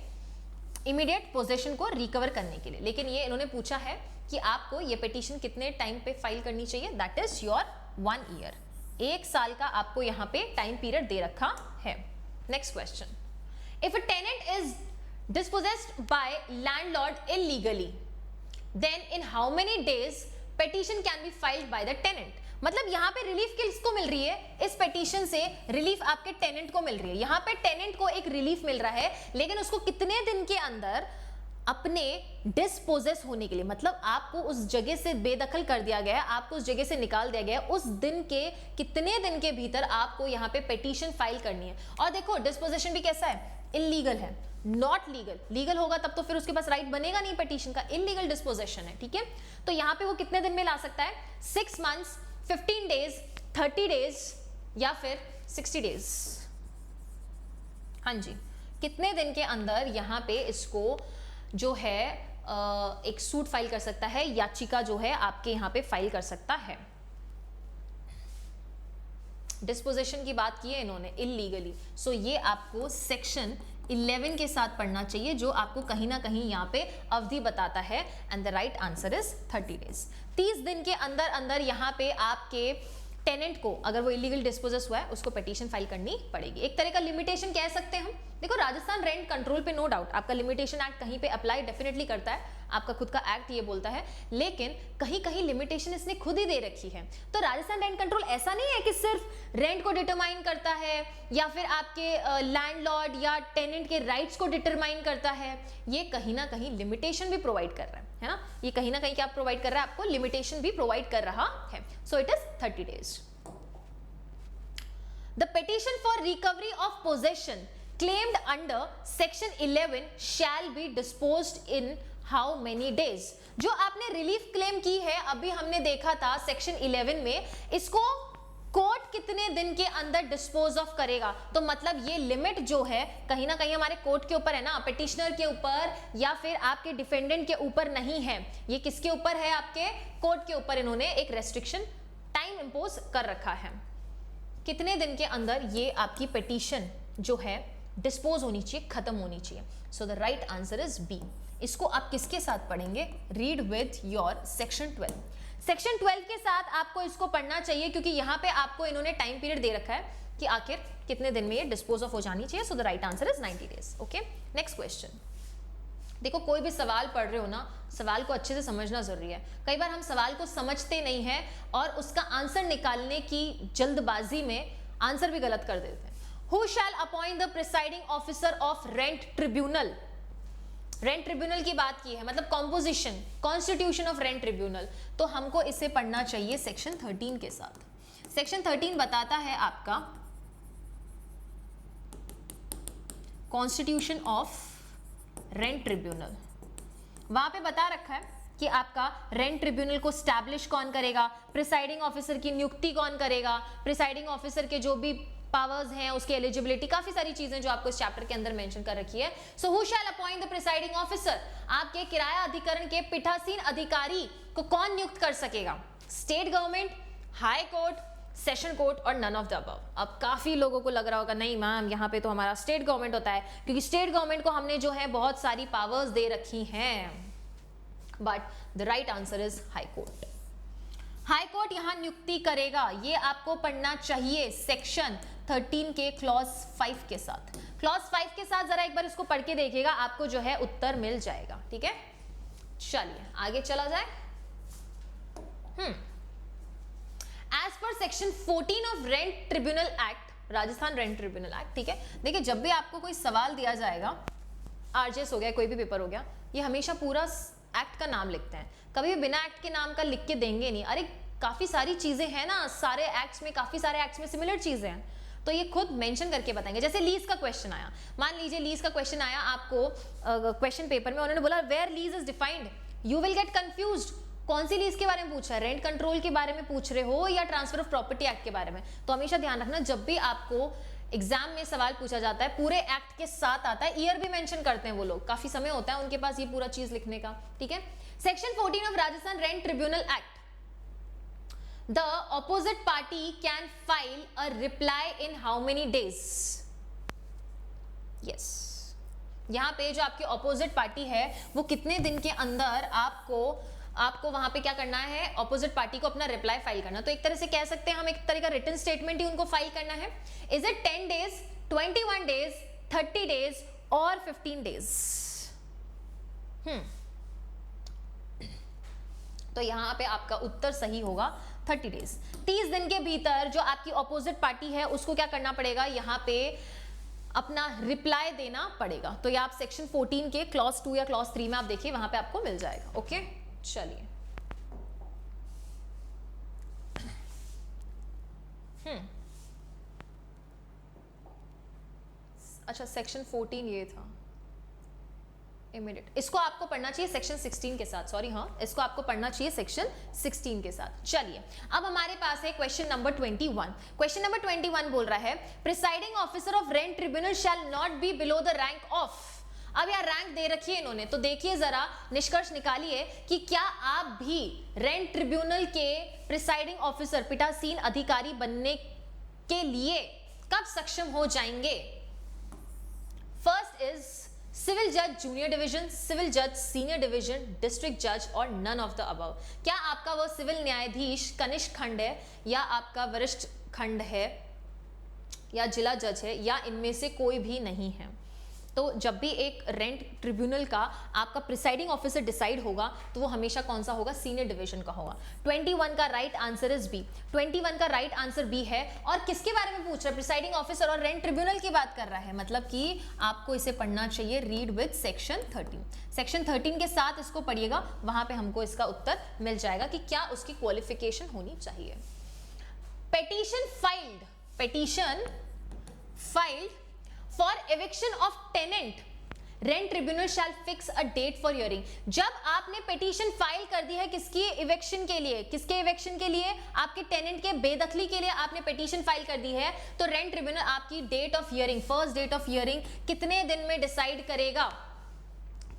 इमीडिएट पोजेशन को रिकवर करने के लिए। लेकिन ये इन्होंने पूछा है कि आपको ये पिटीशन कितने टाइम पे फाइल करनी चाहिए, दैट इज योर 1 ईयर। 1 साल का आपको यहाँ पे टाइम पीरियड दे रखा है। Next question, if a tenant is dispossessed by landlord illegally, then in how many days petition can be filed by the tenant? मतलब यहाँ पे रिलीफ किसको मिल रही है? इस पिटीशन से रिलीफ आपके टेनेंट को मिल रही है। यहाँ पे टेनेंट को एक रिलीफ मिल रहा है, लेकिन उसको कितने दिन के अंदर अपने डिस्पोजेस होने के लिए, मतलब आपको उस जगह से बेदखल कर दिया गया, आपको उस जगह से निकाल दिया गया, उस दिन के कितने दिन के भीतर आपको यहाँ पे पिटीशन फाइल करनी है। और देखो डिस्पोजेशन भी कैसा है? इलीगल है, नॉट लीगल। लीगल होगा तब तो फिर उसके पास राइट बनेगा नहीं पिटीशन का, इलीगल डिस्पोजेशन है, ठीक है। तो यहाँ पे वो कितने दिन में ला सकता है? 6 months, 15 days, 30 days या फिर 60 days। हाँ जी, कितने दिन के अंदर यहाँ पे इसको जो है एक सूट फाइल कर सकता है, याचिका जो है आपके यहाँ पे फाइल कर सकता है। डिस्पोजेशन की बात की है इन्होंने, इलीगली, सो ये आपको सेक्शन 11 के साथ पढ़ना चाहिए, जो आपको कहीं ना कहीं यहाँ पे अवधि बताता है। And the right answer is 30 days। 30 दिन के अंदर अंदर यहाँ पे आपके टेनेंट को, अगर वो इलीगल डिस्पोजेस हुआ है, उसको पिटीशन फाइल करनी पड़ेगी। एक तरह का लिमिटेशन कह सकते हैं हम। देखो राजस्थान रेंट कंट्रोल पे नो डाउट आपका लिमिटेशन एक्ट कहीं पे अप्लाई डेफिनेटली करता है, आपका खुद का एक्ट ये बोलता है, लेकिन कहीं कहीं लिमिटेशन इसने खुद ही दे रखी है। तो राजस्थान रेंट कंट्रोल ऐसा नहीं है कि सिर्फ रेंट को डिटरमाइन करता है या फिर आपके लैंडलॉर्ड या टेनेंट के राइट्स को डिटरमाइन करता है, ये कहीं ना कहीं लिमिटेशन भी प्रोवाइड कर रहा है ना। ये कहीं ना कहीं क्या प्रोवाइड कर रहा है? आपको लिमिटेशन भी प्रोवाइड कर रहा है। So it is 30 days। The petition for recovery of possession claimed under section 11 shall be disposed in how many days? जो आपने रिलीफ क्लेम की है, अभी हमने देखा था सेक्शन 11 में, इसको कोर्ट कितने दिन के अंदर डिस्पोज ऑफ करेगा। तो मतलब ये लिमिट जो है कहीं ना कहीं हमारे कोर्ट के ऊपर है ना, पिटिशनर के ऊपर या फिर आपके डिफेंडेंट के ऊपर नहीं है, ये किसके ऊपर है? आपके कोर्ट के ऊपर इन्होंने एक रेस्ट्रिक्शन टाइम इंपोज कर रखा है। कितने दिन के अंदर ये आपकी पिटीशन जो है डिस्पोज होनी चाहिए, खत्म होनी चाहिए। So the right answer is B. इसको आप किसके साथ पढ़ेंगे? Read with your section 12। Section 12 के साथ आपको इसको पढ़ना चाहिए, क्योंकि यहाँ पे आपको इन्होंने टाइम पीरियड दे रखा है कि आखिर कितने दिन में ये डिस्पोज ऑफ हो जानी चाहिए। So the right answer is 90 days। Okay, next question. देखो कोई भी सवाल पढ़ रहे हो ना, सवाल को अच्छे से समझना जरूरी है। कई बार हम सवाल को समझते नहीं हैं और उसका आंसर निकालने की जल्दबाजी में आंसर भी गलत कर देते हैं। Who shall appoint the presiding officer of rent tribunal? Rent tribunal की बात की है, मतलब composition, constitution of rent tribunal. तो हमको इसे पढ़ना चाहिए सेक्शन 13 के साथ। सेक्शन 13 बताता है आपका कॉन्स्टिट्यूशन ऑफ रेंट ट्रिब्यूनल। वहां पे बता रखा है कि आपका रेंट ट्रिब्यूनल को स्टैब्लिश कौन करेगा, प्रिसाइडिंग ऑफिसर की नियुक्ति कौन करेगा, प्रिसाइडिंग ऑफिसर के जो भी पावर्स हैं, उसकी एलिजिबिलिटी, काफी सारी चीजें जो आपको इस चैप्टर के अंदर मेंशन कर रखी है। So who shall appoint the presiding officer? आपके किराया अधिकरण के पीठासीन अधिकारी को कौन नियुक्त कर सकेगा? State government, high court, session court और नन ऑफ द अबव। अब काफी लोगों को लग रहा होगा नहीं मैम यहाँ पे तो हमारा स्टेट गवर्नमेंट होता है, क्योंकि स्टेट गवर्नमेंट को हमने जो है बहुत सारी पावर्स दे रखी हैं। But the right answer is high court. High court यहां नियुक्ति करेगा, ये आपको पढ़ना चाहिए सेक्शन 13 के क्लॉज 5 के साथ। क्लॉज 5 के साथ जरा एक बार इसको पढ़ के देखिएगा, आपको जो है उत्तर मिल जाएगा। ठीक है, चलिए आगे चला जाए। As per section 14 of rent tribunal act, Rajasthan rent tribunal act, ठीक है। देखिए जब भी आपको कोई सवाल दिया जाएगा, आरजेएस हो गया, कोई भी पेपर हो गया, ये हमेशा पूरा एक्ट का नाम लिखते हैं, कभी भी बिना एक्ट के नाम का लिख के देंगे नहीं। अरे काफी सारी चीजें हैं ना, सारे एक्ट्स में, काफी सारे एक्ट्स में सिमिलर चीजें हैं, तो ये खुद मेंशन करके बताएंगे। जैसे लीज का क्वेश्चन आया, मान लीजिए लीज का क्वेश्चन आया आपको क्वेश्चन पेपर में, उन्होंने बोला where lease is defined, you will get confused. कौन सी लीज के बारे में पूछा है? रेंट कंट्रोल के बारे में पूछ रहे हो या ट्रांसफर ऑफ प्रॉपर्टी एक्ट के बारे में? तो हमेशा ध्यान रखना, जब भी आपको एग्जाम में सवाल पूछा जाता है पूरे एक्ट के साथ आता है, ईयर भी मेंशन करते हैं वो लोग, काफी समय होता है उनके पास ये पूरा चीज लिखने का। ठीक है, section 14 of Rajasthan rent tribunal act, the opposite party can file a reply in how many days? Yes, यहाँ पे जो आपकी ऑपोजिट पार्टी है वो कितने दिन के अंदर आपको वहां पे क्या करना है, ऑपोजिट पार्टी को अपना रिप्लाई फाइल करना। तो एक तरह से कह सकते हैं हम, एक तरह का रिटन स्टेटमेंट ही उनको फाइल करना है। Is it 10 days, 21 days, 30 days और 15 डेज? तो यहां पे आपका उत्तर सही होगा 30 डेज। 30 दिन के भीतर जो आपकी ऑपोजिट पार्टी है उसको क्या करना पड़ेगा, यहां पे अपना रिप्लाई देना पड़ेगा। तो ये आप सेक्शन 14 के क्लॉज 2 या क्लॉज 3 में आप देखिए, वहां पे आपको मिल जाएगा। ओके, चलिए अच्छा, सेक्शन 14 ये था, इमीडिएट इसको आपको पढ़ना चाहिए सेक्शन 16 के साथ, सॉरी, हाँ इसको आपको पढ़ना चाहिए सेक्शन 16 के साथ। चलिए अब हमारे पास है क्वेश्चन नंबर 21। क्वेश्चन नंबर 21 बोल रहा है presiding officer of rent tribunal shall not be below the rank of. अब यार रैंक दे रखी है इन्होंने, तो देखिए जरा निष्कर्ष निकालिए कि क्या आप भी रेंट ट्रिब्यूनल के प्रिसाइडिंग ऑफिसर, पीठासीन अधिकारी बनने के लिए कब सक्षम हो जाएंगे। फर्स्ट इज सिविल जज जूनियर डिवीजन, सिविल जज सीनियर डिवीजन, डिस्ट्रिक्ट जज और नन ऑफ द अबव। क्या आपका वो सिविल न्यायाधीश कनिष्ठ खंड है, या आपका वरिष्ठ खंड है, या जिला जज है, या इनमें से कोई भी नहीं है। तो जब भी एक रेंट ट्रिब्यूनल का आपका प्रिसाइडिंग ऑफिसर डिसाइड होगा तो वो हमेशा कौन सा होगा, सीनियर डिवीजन का होगा। 21 का राइट आंसर इज बी। 21 का राइट आंसर बी है। और किसके बारे में पूछ रहा है, प्रिसाइडिंग ऑफिसर और रेंट ट्रिब्यूनल की बात कर रहा है, मतलब कि आपको इसे पढ़ना चाहिए रीड विद सेक्शन 13। सेक्शन 13 के साथ इसको पढ़िएगा, वहां पे हमको इसका उत्तर मिल जाएगा कि क्या उसकी क्वालिफिकेशन होनी चाहिए। Petition filed for eviction of tenant, rent tribunal shall fix a date for hearing। जब आपने पिटीशन फाइल कर दी है किसकी इवेक्शन के लिए, किसके इवेक्शन के लिए, आपके टेनेंट के बेदखली के लिए आपने पिटीशन फाइल कर दी है, तो रेंट ट्रिब्यूनल आपकी date of hearing, first date of hearing कितने दिन में डिसाइड करेगा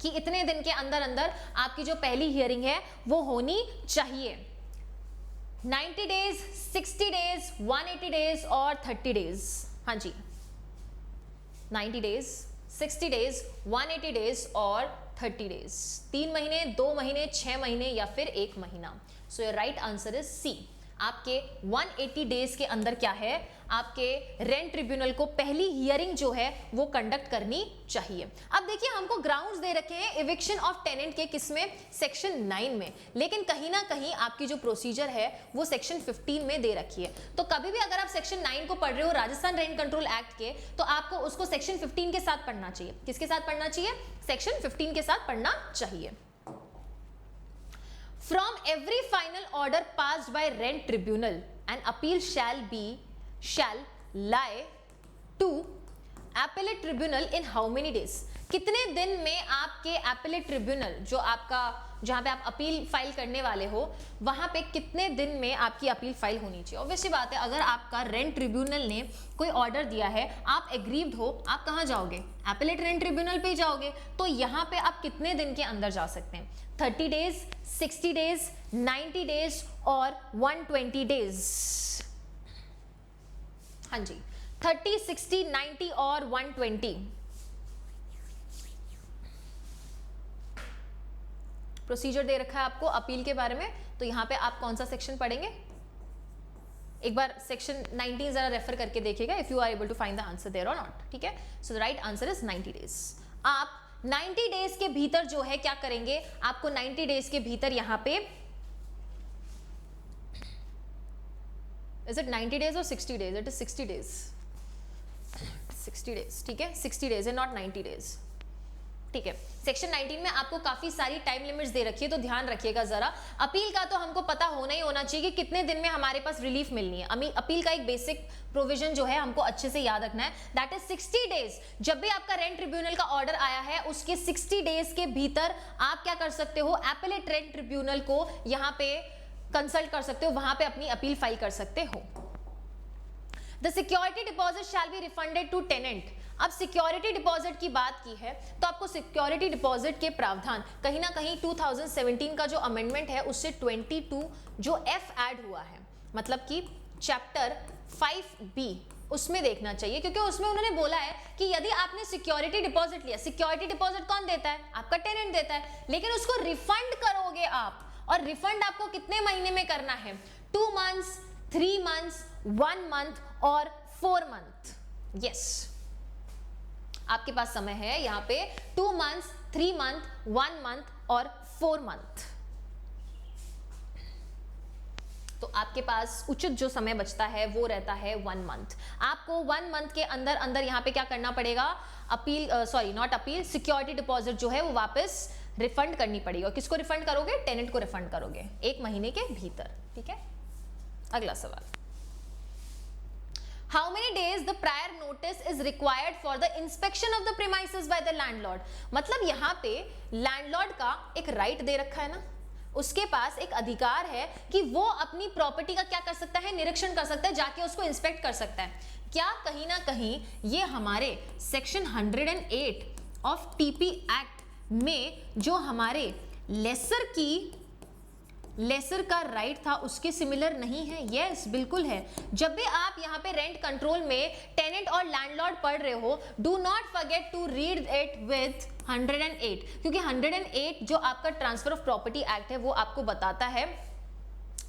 कि इतने दिन के अंदर अंदर आपकी जो पहली हियरिंग है वो होनी चाहिए। 90 डेज, 60 डेज, 180 डेज और 30 डेज। हाँ जी, 90 डेज, 60 डेज, 180 डेज और 30 डेज। 3 महीने, 2 महीने, 6 महीने या फिर 1 महीना। So your right answer is C. आपके 180 डेज के अंदर क्या है, आपके रेंट ट्रिब्यूनल को पहली हियरिंग जो है वो कंडक्ट करनी चाहिए। अब देखिए हमको ग्राउंड्स दे रखे हैं इविक्शन ऑफ टेनेंट के, किसमें, सेक्शन 9 में, लेकिन कहीं ना कहीं आपकी जो प्रोसीजर है वो सेक्शन 15 में दे रखी है। तो कभी भी अगर आप सेक्शन 9 को पढ़ रहे हो राजस्थान रेंट कंट्रोल एक्ट के, तो आपको उसको सेक्शन 15 के साथ पढ़ना चाहिए। किसके साथ पढ़ना चाहिए, सेक्शन 15 के साथ पढ़ना चाहिए। From every final order passed by rent tribunal, an appeal shall lie to appellate tribunal in how many days? कितने दिन में आपके appellate tribunal, जो आपका जहां पे आप अपील फाइल करने वाले हो, वहां पे कितने दिन में आपकी अपील फाइल होनी चाहिए। ऑब्वियसली बात है, अगर आपका रेंट ट्रिब्यूनल ने कोई ऑर्डर दिया है, आप एग्रीव्ड हो, आप कहां जाओगे, एपेलेट रेंट ट्रिब्यूनल पे जाओगे। तो यहां पे आप कितने दिन के अंदर जा सकते हैं, 30 डेज, 60 डेज, 90 डेज और 120 डेज। हाँ जी, 30, 60, 90 और 120। प्रोसीजर दे रखा है आपको अपील के बारे में, तो यहां पे आप कौन सा सेक्शन पढ़ेंगे, एक बार सेक्शन 19 जरा रेफर करके देखिएगा, if you are able to find the answer there or not. ठीक है, so the right answer is 90 days. आप 90 डेज के भीतर जो है क्या करेंगे, आपको 90 डेज के भीतर यहां पे, इज इट 90 डेज और 60 days, it is 60 days, 60 days, ठीक है, 60 डेज है, नॉट 90 डेज। ठीक है, सेक्शन 19 में आपको काफी सारी टाइम लिमिट्स दे रखी है, तो ध्यान रखिएगा जरा। अपील का तो हमको पता होना ही होना चाहिए कि कितने दिन में हमारे पास रिलीफ मिलनी है। अपील का एक बेसिक प्रोविजन जो है हमको अच्छे से याद रखना है, दैट इज 60 डेज। जब भी आपका रेंट ट्रिब्यूनल का ऑर्डर आया है, उसके 60 डेज के भीतर आप क्या कर सकते हो, एपेलेट रेंट ट्रिब्यूनल को यहाँ पे कंसल्ट कर सकते हो, वहां पे अपनी अपील फाइल कर सकते हो। The security deposit shall be refunded to tenant. अब सिक्योरिटी डिपॉजिट की बात की है, तो आपको सिक्योरिटी डिपॉजिट के प्रावधान कहीं ना कहीं 2017 का जो अमेंडमेंट है उससे 22 जो एफ ऐड हुआ है, मतलब कि चैप्टर 5B उसमें देखना चाहिए, क्योंकि उसमें उन्होंने बोला है कि यदि आपने सिक्योरिटी डिपॉजिट लिया, सिक्योरिटी डिपॉजिट कौन देता है? आपका टेनेंट देता है, लेकिन उसको रिफंड करोगे आप, और रिफंड आपको कितने महीने में करना है? 2 months, 3 months, 1 month और 4 month। यस, आपके पास समय है यहाँ पे 2 months, 3 month, 1 month और 4 month। तो आपके पास उचित जो समय बचता है वो रहता है 1 month। आपको 1 month के अंदर अंदर यहाँ पे क्या करना पड़ेगा? Appeal, sorry not appeal, security deposit जो है वो वापस रिफंड करनी पड़ेगी। और किसको रिफंड करोगे? टेनेंट को रिफंड करोगे 1 महीने के भीतर। ठीक है, अगला सवाल, how many days the prior notice is required for the inspection of the premises by the landlord? मतलब यहाँ पे लैंडलॉर्ड का एक राइट दे रखा है ना, उसके पास एक अधिकार है कि वो अपनी प्रॉपर्टी का क्या कर सकता है? निरीक्षण कर सकता है, जाके उसको इंस्पेक्ट कर सकता है। क्या कहीं ना कहीं ये हमारे सेक्शन 108 ऑफ टीपी एक्ट में जो हमारे लेसर का राइट था उसके सिमिलर नहीं है? यस, बिल्कुल है। जब भी आप यहाँ पे रेंट कंट्रोल में टेनेंट और लैंडलॉर्ड पढ़ रहे हो, do not forget to read it with 108, क्योंकि 108 जो आपका ट्रांसफर ऑफ प्रॉपर्टी एक्ट है वो आपको बताता है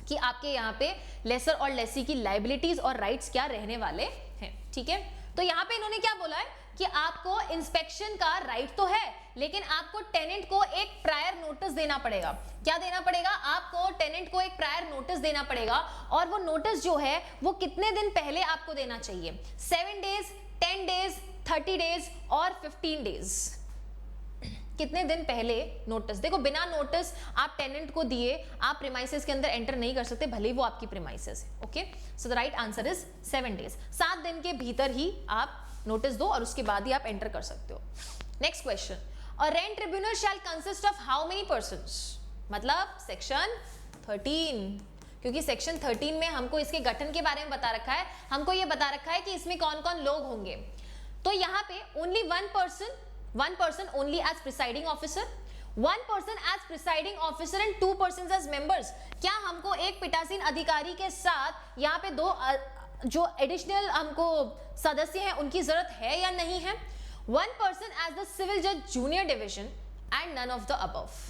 कि आपके यहाँ पे लेसर और लेसी की लाइबिलिटीज और राइट्स क्या रहने वाले हैं। ठीक है, तो यहाँ पे इन्होंने क्या बोला है कि आपको इंस्पेक्शन का राइट तो है, लेकिन आपको टेनेंट को एक प्रायर नोटिस देना पड़ेगा। क्या देना पड़ेगा? आपको टेनेंट को एक प्रायर नोटिस देना पड़ेगा, और वो नोटिस जो है वो कितने दिन पहले आपको देना चाहिए? 7 days, 10 days, 30 days और 15 days। कितने दिन पहले नोटिस? देखो, बिना नोटिस आप टेनेंट को दिए आप प्रीमाइसेस के अंदर एंटर नहीं कर सकते, भले ही वो आपकी प्रीमाइसेस है। Okay, so the right answer is 7 days। 7 दिन के भीतर ही आप नोटिस दो और उसके बाद ही आप एंटर कर सकते हो। Next question, a rent tribunal shell consist of how many persons? मतलब सेक्शन 13, क्योंकि सेक्शन 13 में हमको इसके गठन के बारे में बता रखा है, हमको ये बता रखा है कि इसमें कौन कौन लोग होंगे। तो यहाँ पे only one person only as presiding officer, 1 person as presiding officer and 2 persons as members। क्या हमको एक पीठासीन अधिकारी के साथ यहाँ पे 2 जो एडिशनल हमको सदस्य हैं उनकी जरूरत है या नहीं है? 1 person as the civil judge junior division and none of the above।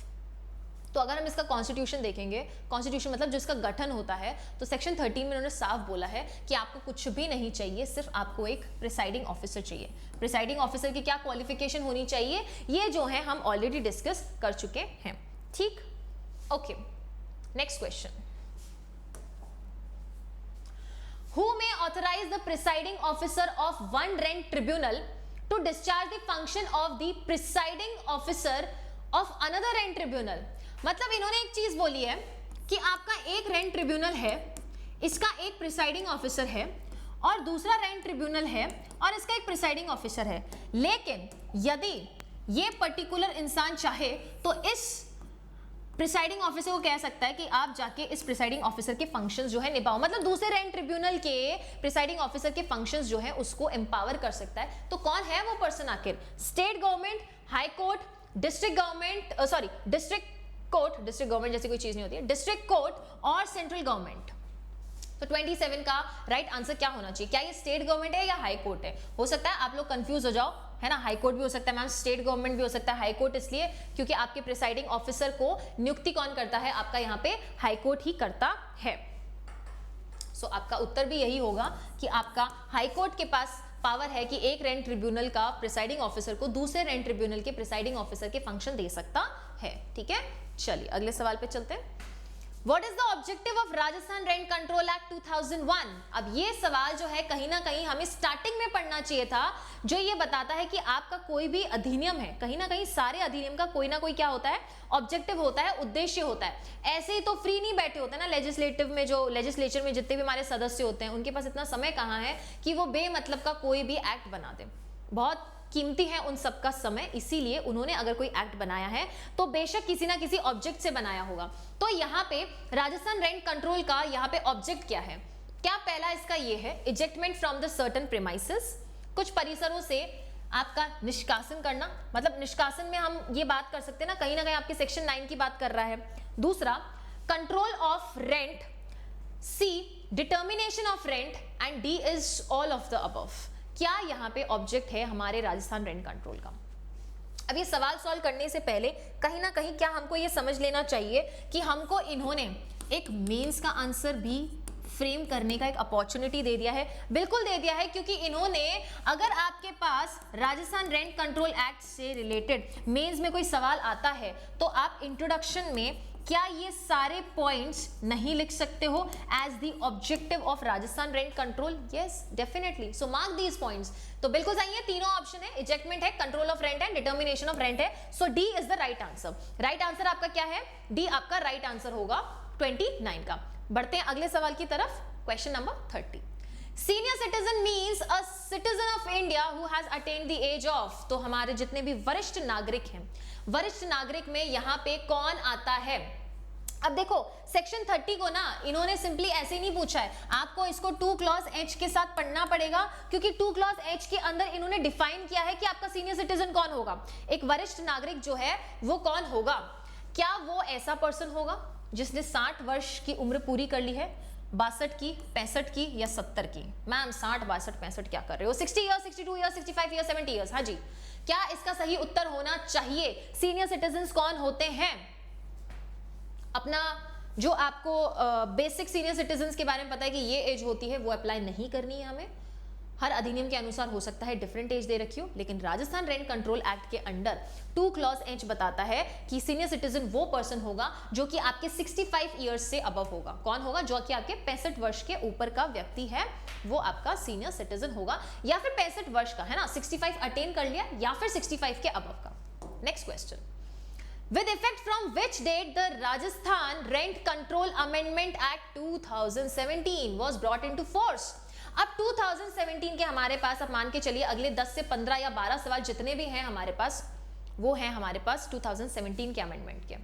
तो अगर हम इसका कॉन्स्टिट्यूशन देखेंगे, कॉन्स्टिट्यूशन मतलब जो इसका गठन होता है, तो सेक्शन 13 में उन्होंने साफ बोला है कि आपको कुछ भी नहीं चाहिए, सिर्फ आपको एक प्रिसाइडिंग ऑफिसर चाहिए। प्रिसाइडिंग ऑफिसर की क्या क्वालिफिकेशन होनी चाहिए, ये जो है हम ऑलरेडी डिस्कस कर चुके हैं। ठीक, okay, next question, who may authorize the presiding officer of one rent tribunal to discharge the function of the presiding officer of another rent tribunal? मतलब इन्होंने एक चीज बोली है कि आपका एक रेंट ट्रिब्यूनल है, इसका एक प्रिसाइडिंग ऑफिसर है, और दूसरा रेंट ट्रिब्यूनल है और इसका एक प्रिसाइडिंग ऑफिसर है, लेकिन यदि ये पर्टिकुलर इंसान चाहे तो इस प्रिसाइडिंग ऑफिसर को कह सकता है कि आप जाके इस प्रिसाइडिंग ऑफिसर के फंक्शंस जो है निभाओ। मतलब दूसरे रेंट ट्रिब्यूनल के प्रिसाइडिंग ऑफिसर के फंक्शंस जो है उसको एम्पावर कर सकता है। तो कौन है वो पर्सन आखिर? State government, high court, district government, sorry district court, district government जैसी कोई चीज नहीं होती है, डिस्ट्रिक्ट कोर्ट और सेंट्रल गवर्नमेंट। तो 27 का राइट आंसर क्या होना चाहिए? क्या ये स्टेट गवर्नमेंट है या हाई कोर्ट है? हो सकता है आप लोग कंफ्यूज हो जाओ, है ना, हाई कोर्ट भी हो सकता है मैम, स्टेट गवर्नमेंट भी हो सकता है। हाई कोर्ट इसलिए क्योंकि आपके प्रिसाइडिंग ऑफिसर को नियुक्ति कौन करता है? आपका यहाँ पे हाई कोर्ट ही करता है। सो आपका उत्तर भी यही होगा कि आपका हाई कोर्ट के पास पावर है कि एक रेंट ट्रिब्यूनल का प्रिसाइडिंग ऑफिसर को दूसरे रेंट ट्रिब्यूनल के प्रिसाइडिंग ऑफिसर के फंक्शन दे सकता है। ठीक है, चलिए अगले सवाल पे चलते हैं। What is the objective of Rajasthan rent control act 2001? अब ये सवाल जो है कहीं ना कहीं हमें स्टार्टिंग में पढ़ना चाहिए था, जो ये बताता है कि आपका कोई भी अधिनियम है, कहीं ना कहीं सारे अधिनियम का कोई ना कोई क्या होता है? ऑब्जेक्टिव होता है, उद्देश्य होता है। ऐसे ही तो फ्री नहीं बैठे होते ना लेजिस्लेटिव में, जो लेजिस्लेचर में जितने भी हमारे सदस्य होते हैं उनके पास इतना समय कहाँ है कि वो बेमतलब का कोई भी एक्ट बना दे। बहुत कीमती है उन सबका समय, इसीलिए उन्होंने अगर कोई एक्ट बनाया है तो बेशक किसी ना किसी ऑब्जेक्ट से बनाया होगा। तो यहाँ पे राजस्थान रेंट कंट्रोल का यहाँ पे ऑब्जेक्ट क्या है? क्या पहला इसका ये है, ejectment from the certain premises, कुछ परिसरों से आपका निष्कासन करना। मतलब निष्कासन में हम ये बात कर सकते हैं ना कहीं आपके सेक्शन 9 की बात कर रहा है। दूसरा, control of rent C determination of rent and D is all of the above. क्या यहाँ पे ऑब्जेक्ट है हमारे राजस्थान रेंट कंट्रोल का? अब ये सवाल सॉल्व करने से पहले कहीं ना कहीं क्या हमको ये समझ लेना चाहिए कि हमको इन्होंने एक मेंस का आंसर भी फ्रेम करने का एक अपॉर्चुनिटी दे दिया है। बिल्कुल दे दिया है, क्योंकि इन्होंने अगर आपके पास राजस्थान रेंट कंट्रोल एक्ट से रिलेटेड मेंस में कोई सवाल आता है तो आप इंट्रोडक्शन में क्या ये सारे पॉइंट्स नहीं लिख सकते हो as the objective of Rajasthan rent control? Yes definitely, so mark these points. तो बिल्कुल सही है, तीनों ऑप्शन है, इजेक्टमेंट है, कंट्रोल ऑफ रेंट है, डिटर्मिनेशन ऑफ रेंट है। So D is the right answer. Right answer आपका क्या है? डी आपका राइट आंसर होगा 29 का। बढ़ते हैं अगले सवाल की तरफ, question number 30। Senior citizen means a citizen of India who has attained the age of. तो हमारे जितने भी वरिष्ठ नागरिक हैं, वरिष्ठ नागरिक में यहाँ पे कौन आता है? अब देखो सेक्शन 30 को ना इन्होंने सिंपली ऐसे नहीं पूछा है, आपको इसको 2 क्लॉज एच के साथ पढ़ना पड़ेगा, क्योंकि 2 क्लॉज एच के अंदर इन्होंने डिफाइन किया है कि आपका सीनियर सिटीजन कौन होगा। एक वरिष्ठ नागरिक जो है वो कौन होगा? क्या वो ऐसा पर्सन होगा जिसने 60 वर्ष की उम्र पूरी कर ली है, 62 की, 65 की या 70 की? मैम 60, 62, 65 क्या कर रहे हो? 60 ईयर्स, 62 ईयर्स, 65 ईयर्स, 70 ईयर्स। हाँ जी, क्या इसका सही उत्तर होना चाहिए? सीनियर सिटीजन कौन होते हैं? अपना जो आपको बेसिक सीनियर सिटीजन के बारे में पता है कि ये एज होती है, वो अप्लाई नहीं करनी है हमें। हर अधिनियम के अनुसार हो सकता है डिफरेंट एज दे रखी हो, लेकिन राजस्थान रेंट कंट्रोल एक्ट के अंडर 2 क्लॉज एच बताता है कि सीनियर सिटीजन वो पर्सन होगा जो कि आपके 65 ईयर्स से अबव होगा। कौन होगा? जो कि आपके 65 वर्ष के ऊपर का व्यक्ति है, वो आपका सीनियर सिटीजन होगा, या फिर 65 वर्ष का है ना, 65 अटेन कर लिया, या फिर 65 के अबव का। Next question, with effect from which date the Rajasthan Rent Control Amendment Act 2017 was brought into force? अब 2017 के हमारे पास, अब मान के चलिए अगले 10 से 15 या 12 सवाल जितने भी हैं हमारे पास, वो हैं हमारे पास 2017 के अमेंडमेंट के।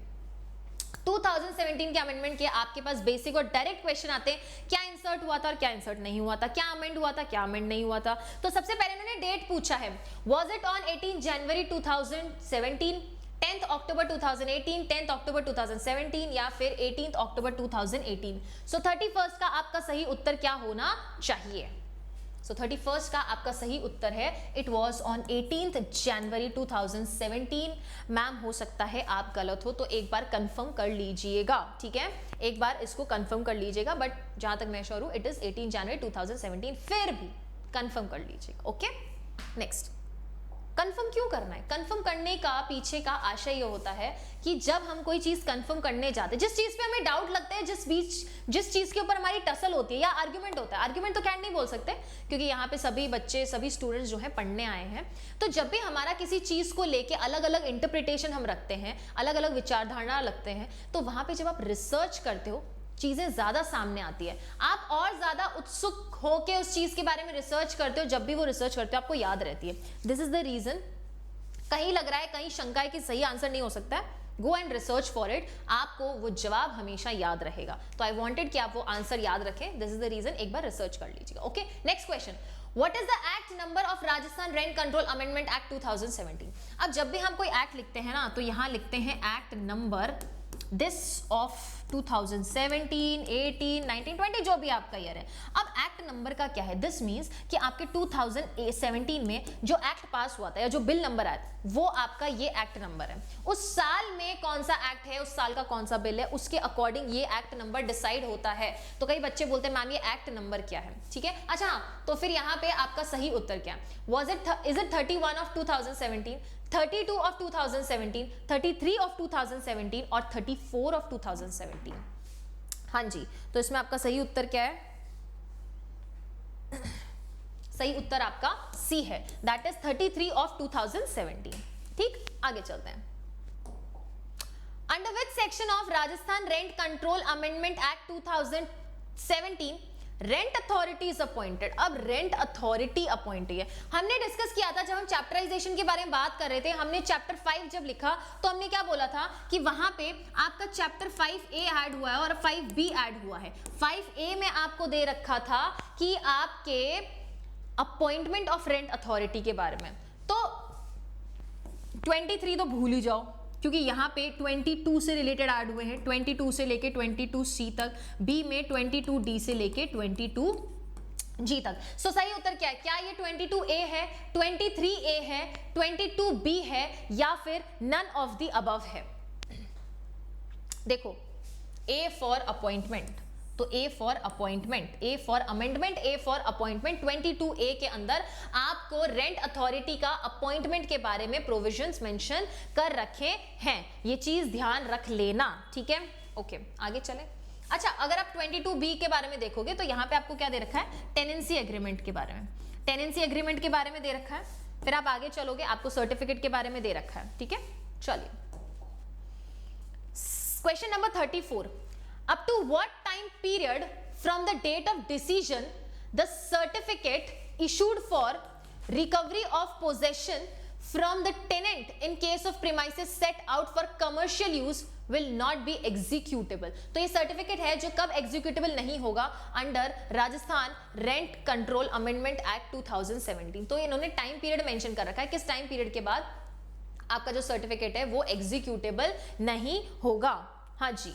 2017 के अमेंडमेंट के आपके पास बेसिक और डायरेक्ट क्वेश्चन आते हैं, क्या इंसर्ट हुआ था और क्या इंसर्ट नहीं हुआ था, क्या अमेंड हुआ था, क्या अमेंड नहीं हुआ था। तो सबसे पहले इन्होंने डेट पूछा है, was it on 18 January 2017, 10th October 2018, 10th अक्टूबर 2017 या फिर 18th अक्टूबर 2018। सो 31st का आपका सही उत्तर क्या होना चाहिए? सो 31st का आपका सही उत्तर है, it was on 18th January 2017। Ma'am हो सकता है आप गलत हो, तो एक बार कंफर्म कर लीजिएगा, ठीक है, एक बार इसको कंफर्म कर लीजिएगा, बट जहां तक मैं श्योर हूं इट इज 18 जनवरी 2017, फिर भी कंफर्म कर लीजिएगा। ओके, नेक्स्ट, कंफर्म क्यों करना है? कंफर्म करने का पीछे का आशय ये होता है कि जब हम कोई चीज कंफर्म करने जाते हैं, जिस चीज पे हमें डाउट लगता है, जिस चीज के ऊपर हमारी टसल होती है या आर्ग्यूमेंट होता है, आर्ग्यूमेंट तो कैन नहीं बोल सकते क्योंकि यहाँ पे सभी बच्चे, सभी स्टूडेंट्स जो हैं पढ़ने आए हैं, तो जब भी हमारा किसी चीज को लेके अलग अलग इंटरप्रिटेशन हम रखते हैं, अलग अलग विचारधारणा लगते हैं, तो वहां पे जब आप रिसर्च करते हो चीजें ज्यादा सामने आती है, आप और ज्यादा उत्सुक होके उस चीज के बारे में रिसर्च करते हो, जब भी वो रिसर्च करते हो आपको याद रहती है। This is the reason. कहीं लग रहा है, कहीं शंका है कि सही आंसर नहीं हो सकता है, go and research for it, आपको वो जवाब हमेशा याद रहेगा। तो आई वांटेड कि आप वो आंसर याद रखें, दिस इज द रीजन, एक बार रिसर्च कर लीजिएगा। Okay, next question, what is the act number of Rajasthan rent control amendment act 2017? अब जब भी हम कोई एक्ट लिखते हैं ना, तो यहां लिखते हैं एक्ट नंबर दिस ऑफ 2017, 18, 19, 20 जो भी आपका ईयर है। अब एक्ट नंबर का क्या है? दिस मींस कि आपके 2017 में जो एक्ट पास हुआ था या जो बिल नंबर आया वो आपका ये एक्ट नंबर है। उस साल में कौन सा एक्ट है, उस साल का कौन सा बिल है, उसके अकॉर्डिंग ये एक्ट नंबर डिसाइड होता है। तो कई बच्चे बोलते हैं मैम ये एक्ट नंबर क्या है, ठीक है, अच्छा तो फिर यहाँ पे आपका सही उत्तर क्या है? Is it 31 of 2017, 32 of 2017, 33 of 2017 और 34 ऑफ 2017? हाँ जी, तो इसमें आपका सही उत्तर क्या है? सही उत्तर आपका सी है, दैट इज 33 ऑफ 2017। ठीक, आगे चलते हैं। Under which section of Rajasthan rent control amendment act 2017 rent authority is appointed? अब रेंट अथॉरिटी अपॉइंटेड है, हमने डिस्कस किया था जब हम चैप्टराइजेशन के बारे में बात कर रहे थे, हमने चैप्टर 5 जब लिखा तो हमने क्या बोला था कि वहां पे आपका चैप्टर 5A ऐड हुआ है और 5B ऐड हुआ है। 5A में आपको दे रखा था कि आपके अपॉइंटमेंट ऑफ रेंट अथॉरिटी के बारे में, तो 23 तो भूल ही जाओ, क्योंकि यहाँ पे 22 से रिलेटेड ऐड हुए हैं, 22 से लेके 22C तक, बी में 22D से लेके 22G तक। सो सही उत्तर क्या है? क्या ये 22A है, 23A है, 22B है या फिर नन ऑफ द अबव है? देखो, A फॉर अपॉइंटमेंट, तो A for appointment, A for amendment, A for appointment, 22A के अंदर आपको रेंट अथॉरिटी का अपॉइंटमेंट के बारे में प्रोविजंस मेंशन कर रखे हैं, ये चीज ध्यान रख लेना, ठीक है? ओके, आगे चले। अच्छा, अगर आप 22B के बारे में देखोगे तो यहाँ पे आपको क्या दे रखा है? टेनेंसी एग्रीमेंट के बारे में, टेनेंसी एग्रीमेंट के बारे में दे रखा है। फिर आप आगे चलोगे, आपको सर्टिफिकेट के बारे में दे रखा है, ठीक है? चलिए, question number 34, up to what time period from the date of decision the certificate issued for recovery of possession from the tenant in case of premises set out for commercial use will not be executable? तो ये सर्टिफिकेट है जो कब एग्जीक्यूटेबल नहीं होगा? Under Rajasthan rent control amendment act 2017। तो इन्होंने टाइम पीरियड मेंशन कर रखा है, किस टाइम पीरियड के बाद आपका जो सर्टिफिकेट है वो एग्जीक्यूटेबल नहीं होगा। हाँ जी,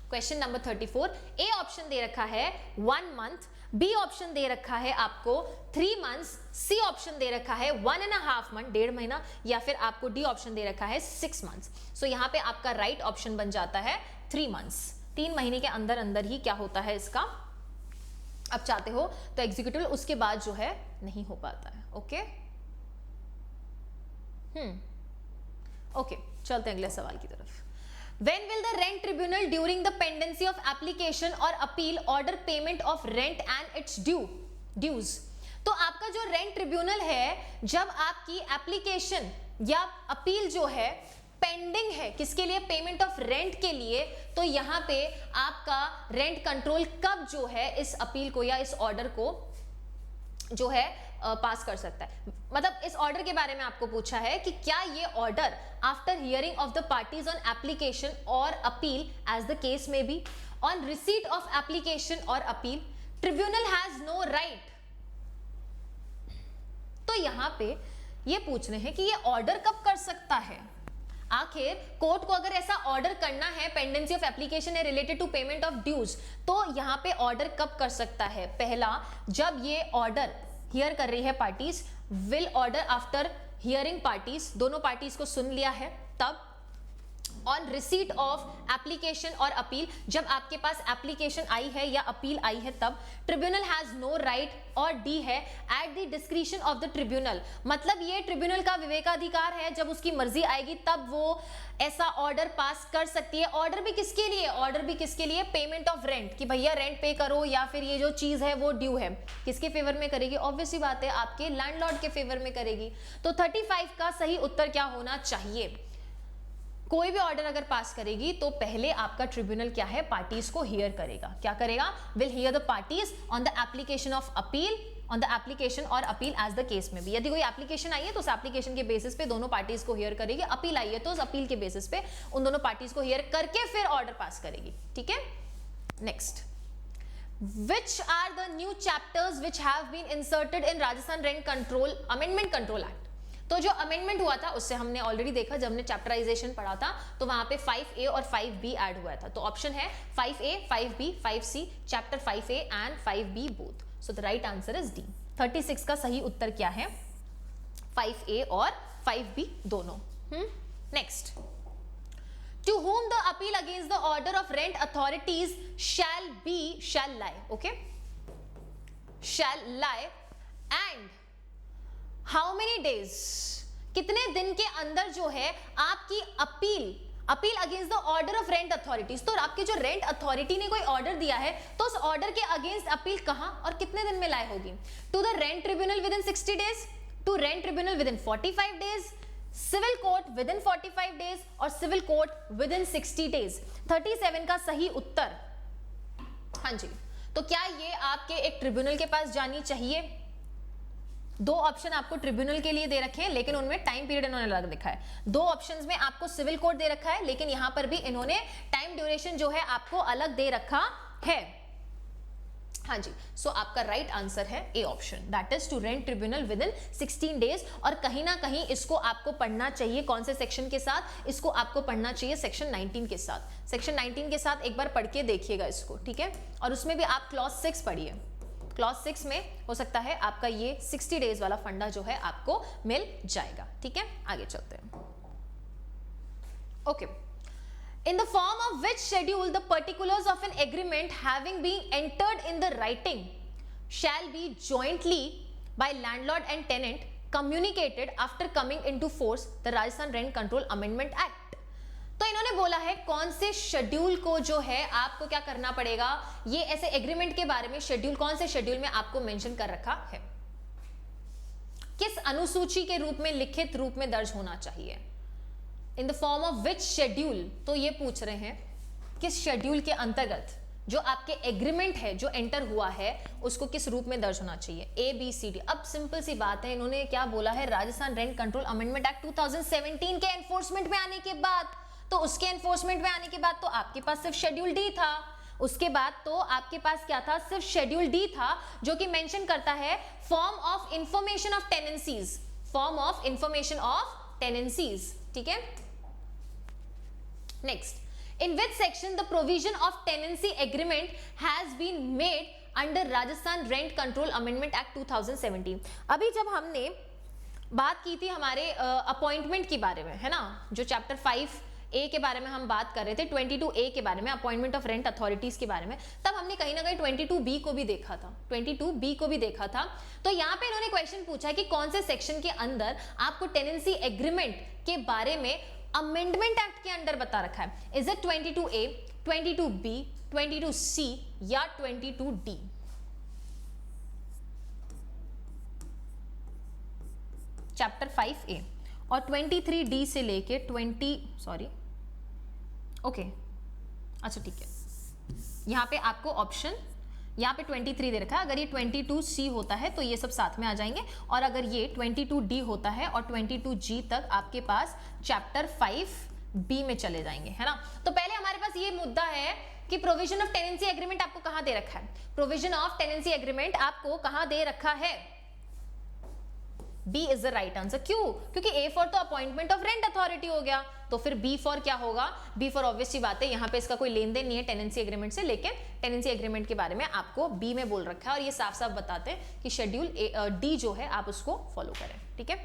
क्वेश्चन नंबर 34, ए ऑप्शन दे रखा है 1 मंथ, बी ऑप्शन दे रखा है आपको 3 मंथ्स, सी ऑप्शन दे रखा है 1.5 मंथ, 1.5 महीना, या फिर आपको डी ऑप्शन दे रखा है 6 मंथ्स। सो यहाँ पे आपका राइट ऑप्शन बन जाता है 3 मंथ्स। 3 महीने के अंदर अंदर ही क्या होता है इसका, आप चाहते हो तो एग्जीक्यूटिव, उसके बाद जो है नहीं हो पाता है। ओके ओके, चलते हैं अगले सवाल की तरफ। When will the rent tribunal during the pendency of application or appeal order payment of rent and its dues? तो आपका जो रेंट ट्रिब्यूनल है, जब आपकी एप्लीकेशन या अपील जो है पेंडिंग है, किसके लिए? पेमेंट ऑफ रेंट के लिए, तो यहाँ पे आपका रेंट कंट्रोल कब जो है इस अपील को या इस ऑर्डर को जो है पास कर सकता है? मतलब इस ऑर्डर के बारे में आपको पूछा है कि क्या ये order after hearing of the parties on application और अपील एज द केस में B on receipt of application और appeal tribunal has no right. तो यहां पे ये पूछ रहे हैं कि ये ऑर्डर कब कर सकता है? आखिर कोर्ट को अगर ऐसा ऑर्डर करना है, पेंडेंसी ऑफ एप्लीकेशन है related to payment of dues, तो यहां पे ऑर्डर कब कर सकता है? पहला, जब ये ऑर्डर हियर कर रही है parties, will order after hearing parties, दोनों पार्टीज को सुन लिया है तब, ऑन रिसीट ऑफ एप्लीकेशन और अपील, जब आपके पास एप्लीकेशन आई है या अपील आई है तब, ट्रिब्यूनल हैज नो राइट, और डी है at the discretion of the tribunal, मतलब ये ट्रिब्यूनल का विवेकाधिकार है, जब उसकी मर्जी आएगी तब वो ऐसा ऑर्डर पास कर सकती है। ऑर्डर भी किसके लिए? ऑर्डर भी किसके लिए? पेमेंट ऑफ रेंट, कि भैया रेंट पे करो, या फिर ये जो चीज है वो ड्यू है, किसके फेवर में करेगी? ऑब्वियसली बात है, आपके लैंडलॉर्ड के फेवर में करेगी। तो 35 का सही उत्तर क्या होना चाहिए? कोई भी ऑर्डर अगर पास करेगी तो पहले आपका ट्रिब्यूनल क्या है? पार्टीज को हियर करेगा। क्या करेगा? Will hear the parties on the application of appeal, on the application और अपील एज द केस में भी। यदि कोई एप्लीकेशन आई है तो उस एप्लीकेशन के बेसिस पे दोनों पार्टीज को हियर करेगी, अपील आई है तो उस अपील के बेसिस पे उन दोनों पार्टीज को हियर करके फिर ऑर्डर पास करेगी। ठीक है, next, which are the new chapters which have been inserted in Rajasthan Rent Control Amendment Control Act? तो जो अमेंडमेंट हुआ था उससे हमने ऑलरेडी देखा, जब हमने चैप्टराइजेशन पढ़ा था तो वहां पे 5A और 5B ऐड हुआ था। तो ऑप्शन है 5A, 5B, 5C, chapter 5A and 5B both. So the right answer is D. 36 का सही उत्तर क्या है? 5A और 5B दोनों। Next, to whom the appeal against the order of rent authorities shall lie, okay, shall lie, and how many days, कितने दिन के अंदर जो है आपकी appeal against the order of rent authorities, तो आपकी जो रेंट अथॉरिटी ने कोई ऑर्डर दिया है तो उस ऑर्डर के अगेंस्ट अपील कहां और कितने दिन में लाए होगी? To the rent tribunal within 60 days, to rent tribunal within 45 days, civil court within 45 days और civil court within 60 days. 37 का सही उत्तर। हाँ जी, तो क्या ये आपके एक ट्रिब्यूनल के पास जानी चाहिए? दो ऑप्शन आपको ट्रिब्यूनल के लिए दे रखे हैं, लेकिन उनमें टाइम पीरियड इन्होंने अलग लिखा है। दो ऑप्शंस में आपको सिविल कोड दे रखा है, लेकिन यहां पर भी इन्होंने टाइम ड्यूरेशन जो है आपको अलग दे रखा है। हाँ जी, सो आपका राइट आंसर है A option, that is to rent tribunal within 16 days. और कहीं ना कहीं इसको आपको पढ़ना चाहिए कौन से सेक्शन के साथ, इसको आपको पढ़ना चाहिए सेक्शन 19 के साथ। सेक्शन 19 के साथ एक बार पढ़ के देखिएगा इसको, ठीक है। और उसमें भी आप क्लॉज 6 पढ़िए, क्लॉज 6 में हो सकता है आपका ये 60 डेज वाला फंडा जो है आपको मिल जाएगा, ठीक है। आगे चलते हैं। Okay, in the form of which schedule the particulars of an agreement having been entered in the writing shall be jointly by landlord and tenant communicated after coming into force the Rajasthan Rent Control Amendment Act। तो इन्होंने बोला है कौन से शेड्यूल को जो है आपको क्या करना पड़ेगा, ये ऐसे एग्रीमेंट के बारे में शेड्यूल कौन से शेड्यूल में आपको मेंशन कर रखा है, किस अनुसूची के रूप में, लिखित रूप में दर्ज होना चाहिए, in the form of which schedule. तो ये पूछ रहे हैं किस शेड्यूल के अंतर्गत जो आपके एग्रीमेंट है जो एंटर हुआ है उसको किस रूप में दर्ज होना चाहिए, ए बी सी डी। अब सिंपल सी बात है, इन्होंने क्या बोला है, Rajasthan rent control amendment act 2017 के एनफोर्समेंट में आने के बाद, तो उसके एनफोर्समेंट में आने के बाद तो आपके पास सिर्फ शेड्यूल डी था, उसके बाद तो आपके पास क्या था, सिर्फ शेड्यूल डी था जो कि मेंशन करता है form of information of tenancies, form of information of tenancies, ठीक है। Next, in which section the provision of tenancy agreement has been made under Rajasthan Rent Control Amendment Act 2017। अभी जब हमने बात की थी हमारे अपॉइंटमेंट के बारे में, है ना, जो चैप्टर 5A के बारे में हम बात कर रहे थे, 22A के बारे में, अपॉइंटमेंट ऑफ रेंट अथॉरिटीज के बारे में, तब हमने कहीं ना कहीं 22B को भी देखा था, 22B को भी देखा था। तो यहाँ पे इन्होंने क्वेश्चन पूछा है कि कौन से सेक्शन के अंदर आपको टेनेंसी एग्रीमेंट के बारे में अमेंडमेंट एक्ट के अंडर बता रखा है। Is it 22A, 22B, 22C या 22D? चैप्टर 5A और 23D से लेके अच्छा ठीक है, यहाँ पे आपको ऑप्शन, यहाँ पे 23 दे रखा है, अगर ये 22C होता है तो ये सब साथ में आ जाएंगे, और अगर ये 22D होता है और 22G तक आपके पास चैप्टर 5B में चले जाएंगे, है ना। तो पहले हमारे पास ये मुद्दा है कि प्रोविजन ऑफ टेनेंसी एग्रीमेंट आपको कहां दे रखा है, प्रोविजन ऑफ टेनेंसी एग्रीमेंट आपको कहां दे रखा है, B is the right answer. क्यों? क्योंकि ए फॉर तो अपॉइंटमेंट ऑफ रेंट अथॉरिटी हो गया, तो फिर बी फॉर क्या होगा, बी फॉर ऑब्वियस सी बात है, यहाँ पे इसका कोई लेन देन नहीं है टेनेंसी एग्रीमेंट से, लेकिन टेनेंसी एग्रीमेंट के बारे में आपको बी में बोल रखा है, और ये साफ साफ बताते हैं कि शेड्यूल डी जो है आप उसको फॉलो करें, ठीक है।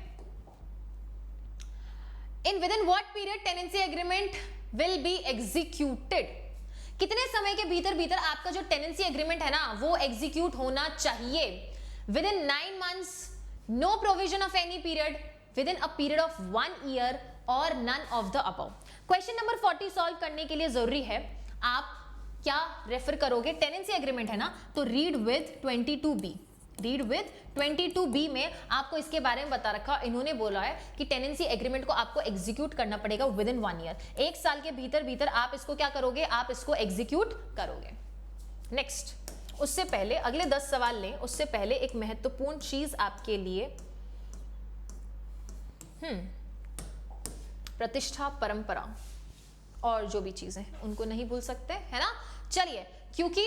In with in what period tenancy agreement will be executed, कितने समय के भीतर भीतर आपका जो टेनेंसी एग्रीमेंट है ना वो एग्जीक्यूट होना चाहिए। With in 9 months, no provision of any period, within a period of 1 year or none of the above। Question number 40 solve करने के लिए जरूरी है आप क्या रेफर करोगे, टेनेंसी एग्रीमेंट है ना, तो read with 22B, read with 22B में आपको इसके बारे में बता रखा, इन्होंने बोला है कि टेनेंसी एग्रीमेंट को आपको एग्जीक्यूट करना पड़ेगा विद इन 1 year, 1 साल के भीतर भीतर आप इसको क्या करोगे, आप इसको एग्जीक्यूट करोगे। नेक्स्ट, उससे पहले अगले 10 सवाल लें, उससे पहले एक महत्वपूर्ण चीज आपके लिए, प्रतिष्ठा, परंपरा और जो भी चीजें उनको नहीं भूल सकते, है ना। चलिए, क्योंकि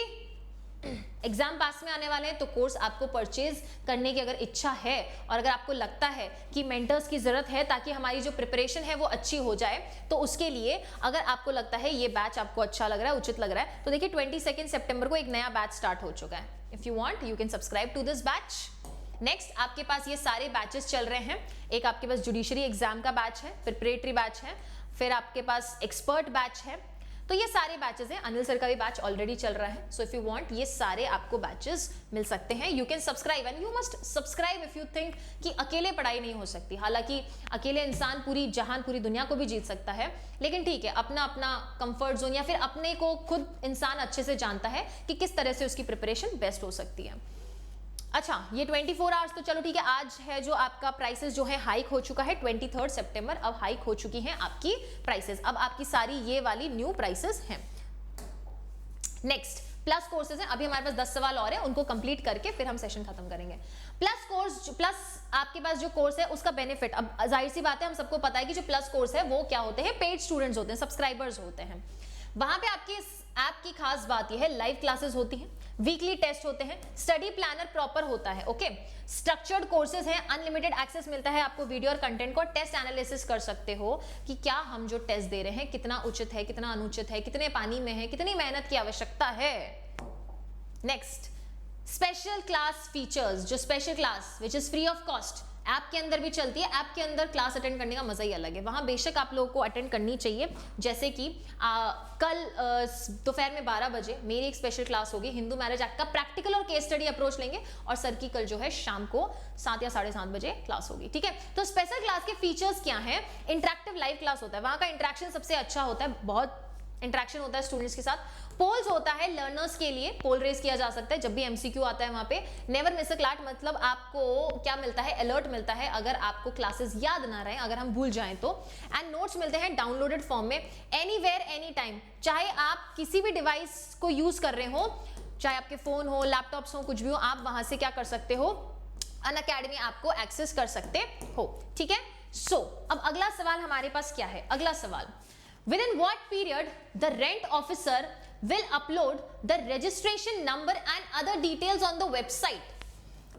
एग्जाम पास में आने वाले हैं तो कोर्स आपको परचेज करने की अगर इच्छा है और अगर आपको लगता है कि मेंटर्स की जरूरत है ताकि हमारी जो प्रिपरेशन है वो अच्छी हो जाए, तो उसके लिए अगर आपको लगता है ये बैच आपको अच्छा लग रहा है, उचित लग रहा है, तो देखिए 22 सितंबर को एक नया बैच स्टार्ट हो चुका है। If you want you can subscribe to this batch. Next, आपके पास ये सारे बैचेस चल रहे हैं, एक आपके पास जुडिशरी एग्जाम का बैच है, प्रिपरेटरी बैच है, फिर आपके पास एक्सपर्ट बैच है, तो ये सारे बैचेस हैं। अनिल सर का भी बैच ऑलरेडी चल रहा है, सो इफ यू वांट ये सारे आपको बैचेस मिल सकते हैं। You can subscribe and you must subscribe if you think कि अकेले पढ़ाई नहीं हो सकती। हालांकि अकेले इंसान पूरी जहान, पूरी दुनिया को भी जीत सकता है, लेकिन ठीक है, अपना अपना कंफर्ट जोन या फिर अपने को खुद इंसान अच्छे से जानता है कि किस तरह से उसकी प्रिपरेशन बेस्ट हो सकती है। अच्छा, ये 24 आवर्स तो चलो ठीक है, आज है जो आपका प्राइसेस जो है हाइक हो चुका है 23 सितंबर, अब हाइक हो चुकी हैं आपकी प्राइसेस, अब आपकी सारी ये वाली न्यू प्राइसेस हैं। नेक्स्ट, प्लस कोर्सेज हैं, अभी हमारे पास 10 सवाल और हैं, उनको कंप्लीट करके फिर हम सेशन खत्म करेंगे। प्लस कोर्स, प्लस आपके पास जो कोर्स है उसका बेनिफिट, अब जाहिर सी बात है हम सबको पता है कि जो प्लस कोर्स है वो क्या होते हैं, पेड स्टूडेंट्स होते हैं, सब्सक्राइबर्स होते हैं। वहां पे आपकी ऐप की खास बात यह है, लाइव क्लासेस होती हैं, वीकली टेस्ट होते हैं, स्टडी प्लानर प्रॉपर होता है, ओके, स्ट्रक्चर्ड कोर्सेज है, अनलिमिटेड एक्सेस मिलता है आपको वीडियो और कंटेंट को, टेस्ट एनालिसिस कर सकते हो कि क्या हम जो टेस्ट दे रहे हैं कितना उचित है, कितना अनुचित है, कितने पानी में है, कितनी मेहनत की आवश्यकता है। नेक्स्ट, स्पेशल क्लास फीचर्स, जो special class which is free of cost app के अंदर भी चलती है। ऐप के अंदर क्लास अटेंड करने का मजा ही अलग है, वहां बेशक आप लोगों को अटेंड करनी चाहिए। जैसे कि कल दोपहर में 12 बजे मेरी एक स्पेशल क्लास होगी, हिंदू मैरिज एक्ट का प्रैक्टिकल और केस स्टडी अप्रोच लेंगे, और सर की कल जो है शाम को 7 या 7:30 बजे क्लास होगी, ठीक है। तो स्पेशल क्लास के फीचर्स क्या हैं? इंटरेक्टिव लाइव क्लास होता है, वहां का इंटरेक्शन सबसे अच्छा होता है, बहुत इंटरेक्शन होता है स्टूडेंट्स के साथ। पोल्स होता है लर्नर्स के लिए, पोल रेस किया जा सकता है जब भी एमसीक्यू आता है वहां पे। नेवर मिस अ क्लास, मतलब आपको क्या मिलता है? अलर्ट मिलता है अगर आपको क्लासेस याद ना रहे, अगर हम भूल जाएं तो। एंड नोट्स मिलते हैं डाउनलोडेड फॉर्म में, एनीवेयर एनी टाइम, चाहे आप किसी भी डिवाइस को यूज कर रहे हो, चाहे आपके फोन हो, लैपटॉप्स हो, कुछ भी हो, आप वहां से क्या कर सकते हो? अनअकैडमी आपको एक्सेस कर सकते हो, ठीक है। सो अब अगला सवाल हमारे पास क्या है? अगला सवाल, within what period the rent officer will upload the registration number and other details on the website?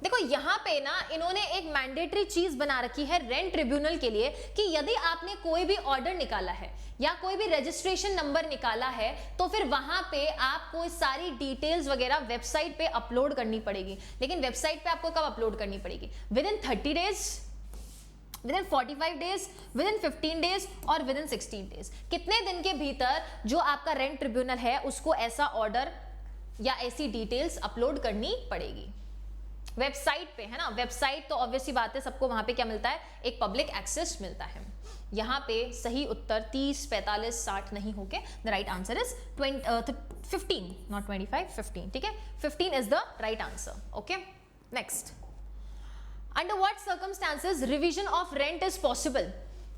देखो यहाँ पे ना इन्होंने एक मैंडेटरी चीज बना रखी है रेंट ट्रिब्यूनल के लिए कि यदि आपने कोई भी ऑर्डर निकाला है या कोई भी रजिस्ट्रेशन नंबर निकाला है तो फिर वहां पे आपको सारी डिटेल्स वगैरह वेबसाइट पे अपलोड करनी पड़ेगी। लेकिन वेबसाइट पे आपको कब अपलोड करनी पड़ेगी? Within 30 days, within 45 days, within 15 days और विदिन 16 डेज। कितने दिन के भीतर जो आपका रेंट ट्रिब्यूनल है उसको ऐसा ऑर्डर या ऐसी डिटेल्स अपलोड करनी पड़ेगी वेबसाइट पे, है ना। वेबसाइट तो ऑब्वियसली बात है, सबको वहां पे क्या मिलता है? एक पब्लिक एक्सेस मिलता है। यहाँ पे सही उत्तर 30, 45, 60 नहीं होके the right answer is 15, not 25, 15, ठीक है। 15 is the right answer, okay. Next, under what circumstances revision of rent is possible?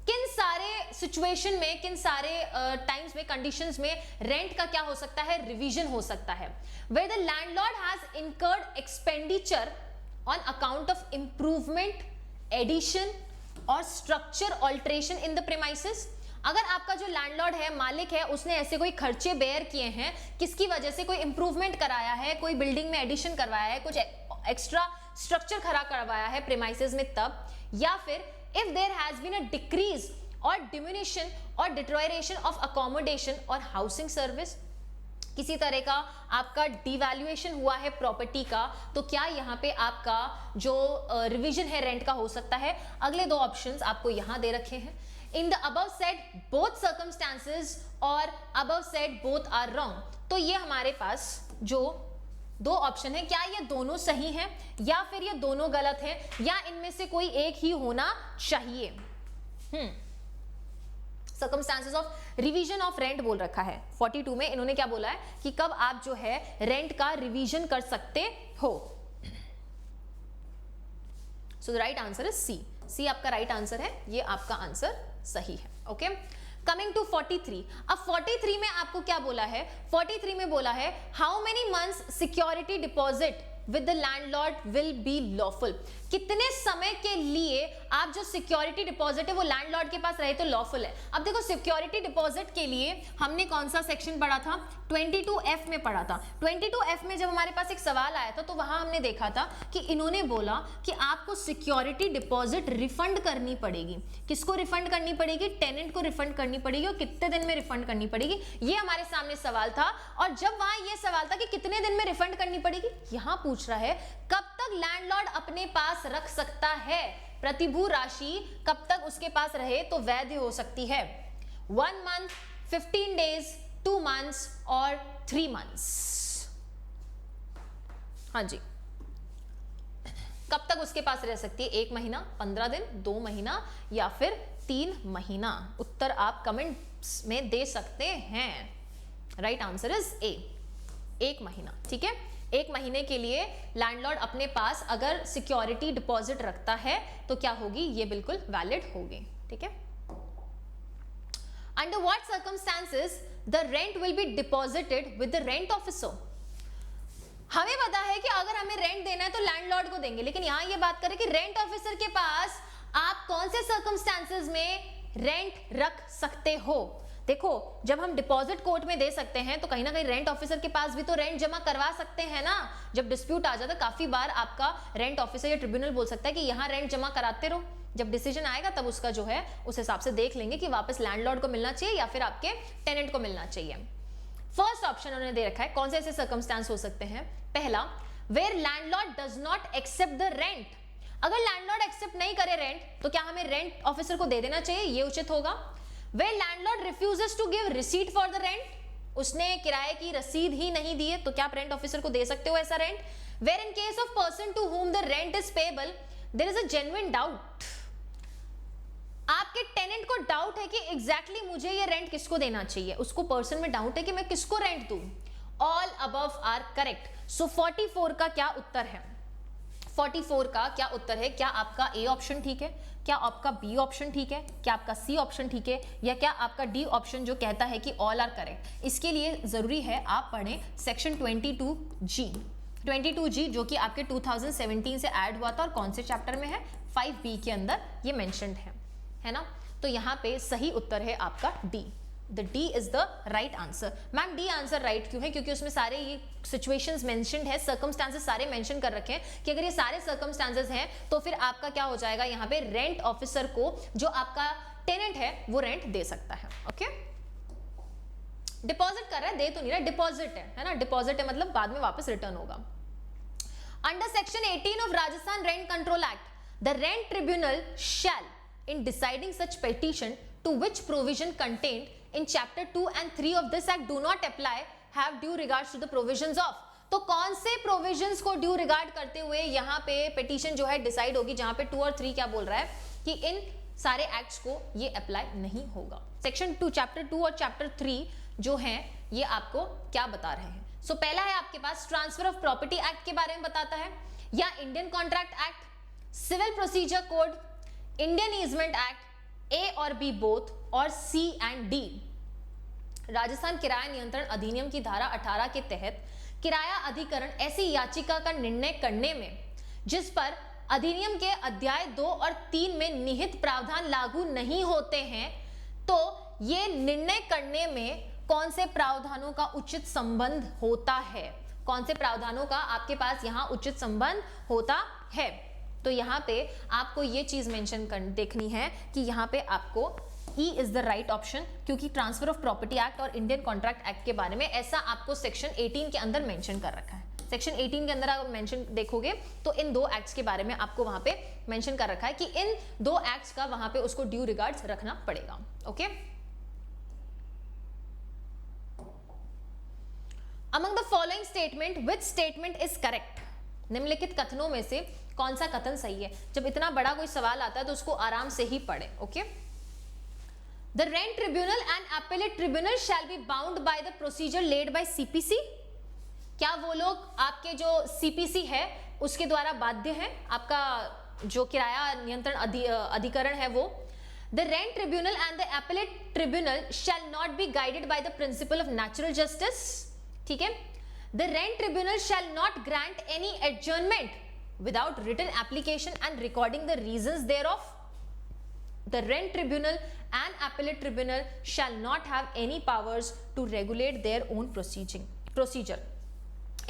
किन सारे सिचुएशन में, किन सारे टाइम्स में, कंडीशंस में रेंट का क्या हो सकता है? रिवीजन हो सकता है। Where the landlord has incurred expenditure on account of improvement, addition और structure alteration in the premises. अगर आपका जो लैंडलॉर्ड है, मालिक है, उसने ऐसे कोई खर्चे बेयर किए हैं, किसकी वजह से? कोई इंप्रूवमेंट कराया है, कोई बिल्डिंग में एडिशन करवाया है, कुछ एक्स्ट्रा स्ट्रक्चर खड़ा करवाया है प्रीमाइसेस में, तब। या फिर if there has been a decrease or diminution or deterioration of accommodation or housing service, किसी तरह का आपका डिवैल्यूएशन हुआ है प्रॉपर्टी का, तो क्या यहाँ पे आपका जो रिवीजन है रेंट का हो सकता है? अगले दो ऑप्शंस आपको यहाँ दे रखे हैं। In the above said both circumstances और above said both are wrong. तो ये हमारे पास जो दो ऑप्शन है, क्या ये दोनों सही हैं या फिर ये दोनों गलत हैं, या इनमें से कोई एक ही होना चाहिए? Circumstances of revision of rent बोल रखा है 42 में। इन्होंने क्या बोला है कि कब आप जो है रेंट का रिवीजन कर सकते हो। So the right answer is C. C आपका राइट आंसर है, ये आपका आंसर सही है, ओके। कमिंग टू 43, अब 43 में आपको क्या बोला है? 43 में बोला है how many months security deposit with the landlord will be lawful. कितने समय के लिए आप जो सिक्योरिटी डिपॉजिट है वो लैंडलॉर्ड के पास रहे तो लॉफुल है। अब देखो सिक्योरिटी डिपॉजिट के लिए हमने कौन सा सेक्शन पढ़ा था? 22F में पढ़ा था। 22F में जब हमारे पास एक सवाल आया था तो वहां हमने देखा था कि इन्होंने बोला कि आपको सिक्योरिटी डिपॉजिट रिफंड करनी पड़ेगी। किसको रिफंड करनी पड़ेगी? टेनेंट को रिफंड करनी पड़ेगी। और कितने दिन में रिफंड करनी पड़ेगी, ये हमारे सामने सवाल था। और जब वहां ये सवाल था कि कितने दिन में रिफंड करनी पड़ेगी, यहां पूछ रहा है कब तक लैंडलॉर्ड अपने पास रख सकता है प्रतिभू राशि, कब तक उसके पास रहे तो वैध हो सकती है। 1 मंथ, 15 डेज, 2 मंथ्स और 3 मंथ्स। हाँ जी, कब तक उसके पास रह सकती है? 1 महीना, 15 दिन, 2 महीना या फिर 3 महीना। उत्तर आप कमेंट्स में दे सकते हैं। राइट आंसर इज ए, 1 महीना, ठीक है। 1 महीने के लिए लैंडलॉर्ड अपने पास अगर सिक्योरिटी डिपॉजिट रखता है तो क्या होगी? ये बिल्कुल वैलिड होगी, ठीक है। Under what circumstances the rent will be deposited with the rent officer. हमें पता है कि अगर हमें रेंट देना है तो लैंडलॉर्ड को देंगे, लेकिन यहां ये बात करें कि रेंट ऑफिसर के पास आप कौन से सर्कमस्टांसेस में रेंट रख सकते हो। देखो जब हम डिपॉजिट कोर्ट में दे सकते हैं तो कहीं ना कहीं रेंट ऑफिसर के पास भी तो रेंट जमा करवा सकते हैं ना। जब डिस्प्यूट आ जाता है काफी बार आपका रेंट ऑफिसर या ट्रिब्यूनल बोल सकता है कि यहाँ रेंट जमा कराते रहो, जब डिसीजन आएगा तब उसका जो है उस हिसाब से देख लेंगे कि वापस लैंडलॉर्ड को मिलना चाहिए या फिर आपके टेनेंट को मिलना चाहिए। फर्स्ट ऑप्शन उन्होंने दे रखा है, कौन से ऐसे सर्कमस्टांस हो सकते हैं? पहला, where landlord does not accept the rent. अगर लैंडलॉर्ड एक्सेप्ट नहीं करे रेंट तो क्या हमें रेंट ऑफिसर को दे देना चाहिए, ये उचित होगा। Where landlord refuses to give receipt for the rent, उसने किराए की रसीद ही नहीं दी है तो क्या आप रेंट ऑफिसर को दे सकते हो ऐसा rent. Where in case of person to whom the rent is payable there is a genuine doubt, आपके टेनेंट को डाउट है कि एग्जैक्टली मुझे ये रेंट किसको देना चाहिए, उसको पर्सन में डाउट है कि मैं किसको रेंट दूं। All above are correct. So 44 का क्या उत्तर है? 44 का क्या उत्तर है? क्या आपका ए ऑप्शन ठीक है, क्या आपका बी ऑप्शन ठीक है, क्या आपका सी ऑप्शन ठीक है, या क्या आपका डी ऑप्शन जो कहता है कि ऑल आर करेक्ट? इसके लिए जरूरी है आप पढ़ें सेक्शन 22G जो कि आपके 2017 से ऐड हुआ था और कौन से चैप्टर में है? 5B के अंदर ये मेंशन्ड है ना। तो यहाँ पे सही उत्तर है आपका D, the D is the right answer. Ma'am D answer right क्यों है? क्योंकि उसमें सारे ये सिचुएशंस मेंशन्ड है, सर्कमस्टांसेस सारे मेंशन कर रखे हैं कि अगर ये सारे सर्कमस्टांसेस हैं तो फिर आपका क्या हो जाएगा, यहाँ पे रेंट ऑफिसर को जो आपका टेनेंट है वो रेंट दे सकता है। ओके, डिपॉजिट कर रहा है, दे तो नहीं रहा, डिपॉजिट है ना, डिपॉजिट है मतलब बाद में वापस रिटर्न होगा। Under section 18 of Rajasthan rent control act the rent tribunal shall in deciding such petition to which provision contained in chapter 2 and 3 of this act do not apply have due regards to the provisions of। तो कौन से प्रोविजंस को ड्यू रिगार्ड करते हुए यहाँ पे पिटीशन जो है डिसाइड होगी, जहां पे 2 और 3 क्या बोल रहा है कि इन सारे एक्ट्स को ये अप्लाई नहीं होगा। सेक्शन 2 चैप्टर 2 और चैप्टर 3 जो है ये आपको क्या बता रहे हैं? सो पहला है आपके पास ट्रांसफर ऑफ प्रॉपर्टी एक्ट के बारे में बताता है, या Indian contract act, civil procedure code, Indian easement act, A और बी बोथ, और सी एंड डी। राजस्थान किराया नियंत्रण अधिनियम की धारा 18 के तहत किराया अधिकरण ऐसी याचिका का निर्णय करने में जिस पर अधिनियम के अध्याय 2 और 3 में निहित प्रावधान लागू नहीं होते हैं, तो ये निर्णय करने में कौन से प्रावधानों का उचित संबंध होता है, कौन से प्रावधानों का आपके पास यहाँ उचित संबंध होता है। तो यहाँ पे आपको ये चीज मेंशन कर देखनी है कि यहाँ पे आपको E is the right option, क्योंकि ट्रांसफर ऑफ प्रॉपर्टी एक्ट और इंडियन कॉन्ट्रैक्ट एक्ट के बारे में ऐसा आपको सेक्शन 18 के अंदर मेंशन कर रखा है। सेक्शन 18 के अंदर आप मेंशन देखोगे तो इन दो एक्ट्स के बारे में आपको वहां पे मेंशन कर रखा है कि इन दो एक्ट्स का वहां पे उसको ड्यू रिगार्ड्स रखना पड़ेगा। Okay, among the following statement which statement is correct? निम्नलिखित कथनों में से कौन सा कथन सही है? जब इतना बड़ा कोई सवाल आता है तो उसको आराम से ही पढ़े। Okay, the rent tribunal and appellate tribunal shall be bound by the procedure led by CPC. क्या वो लोग आपके जो सीपीसी है उसके द्वारा बाध्य हैं? आपका जो किराया नियंत्रण अधिकरण है वो। The rent tribunal and the appellate tribunal shall not be guided by the principle of natural justice. ठीक है, the rent tribunal shall not grant any adjournment without written application and recording the reasons thereof. The rent tribunal and appellate tribunal shall not have any powers to regulate their own procedure.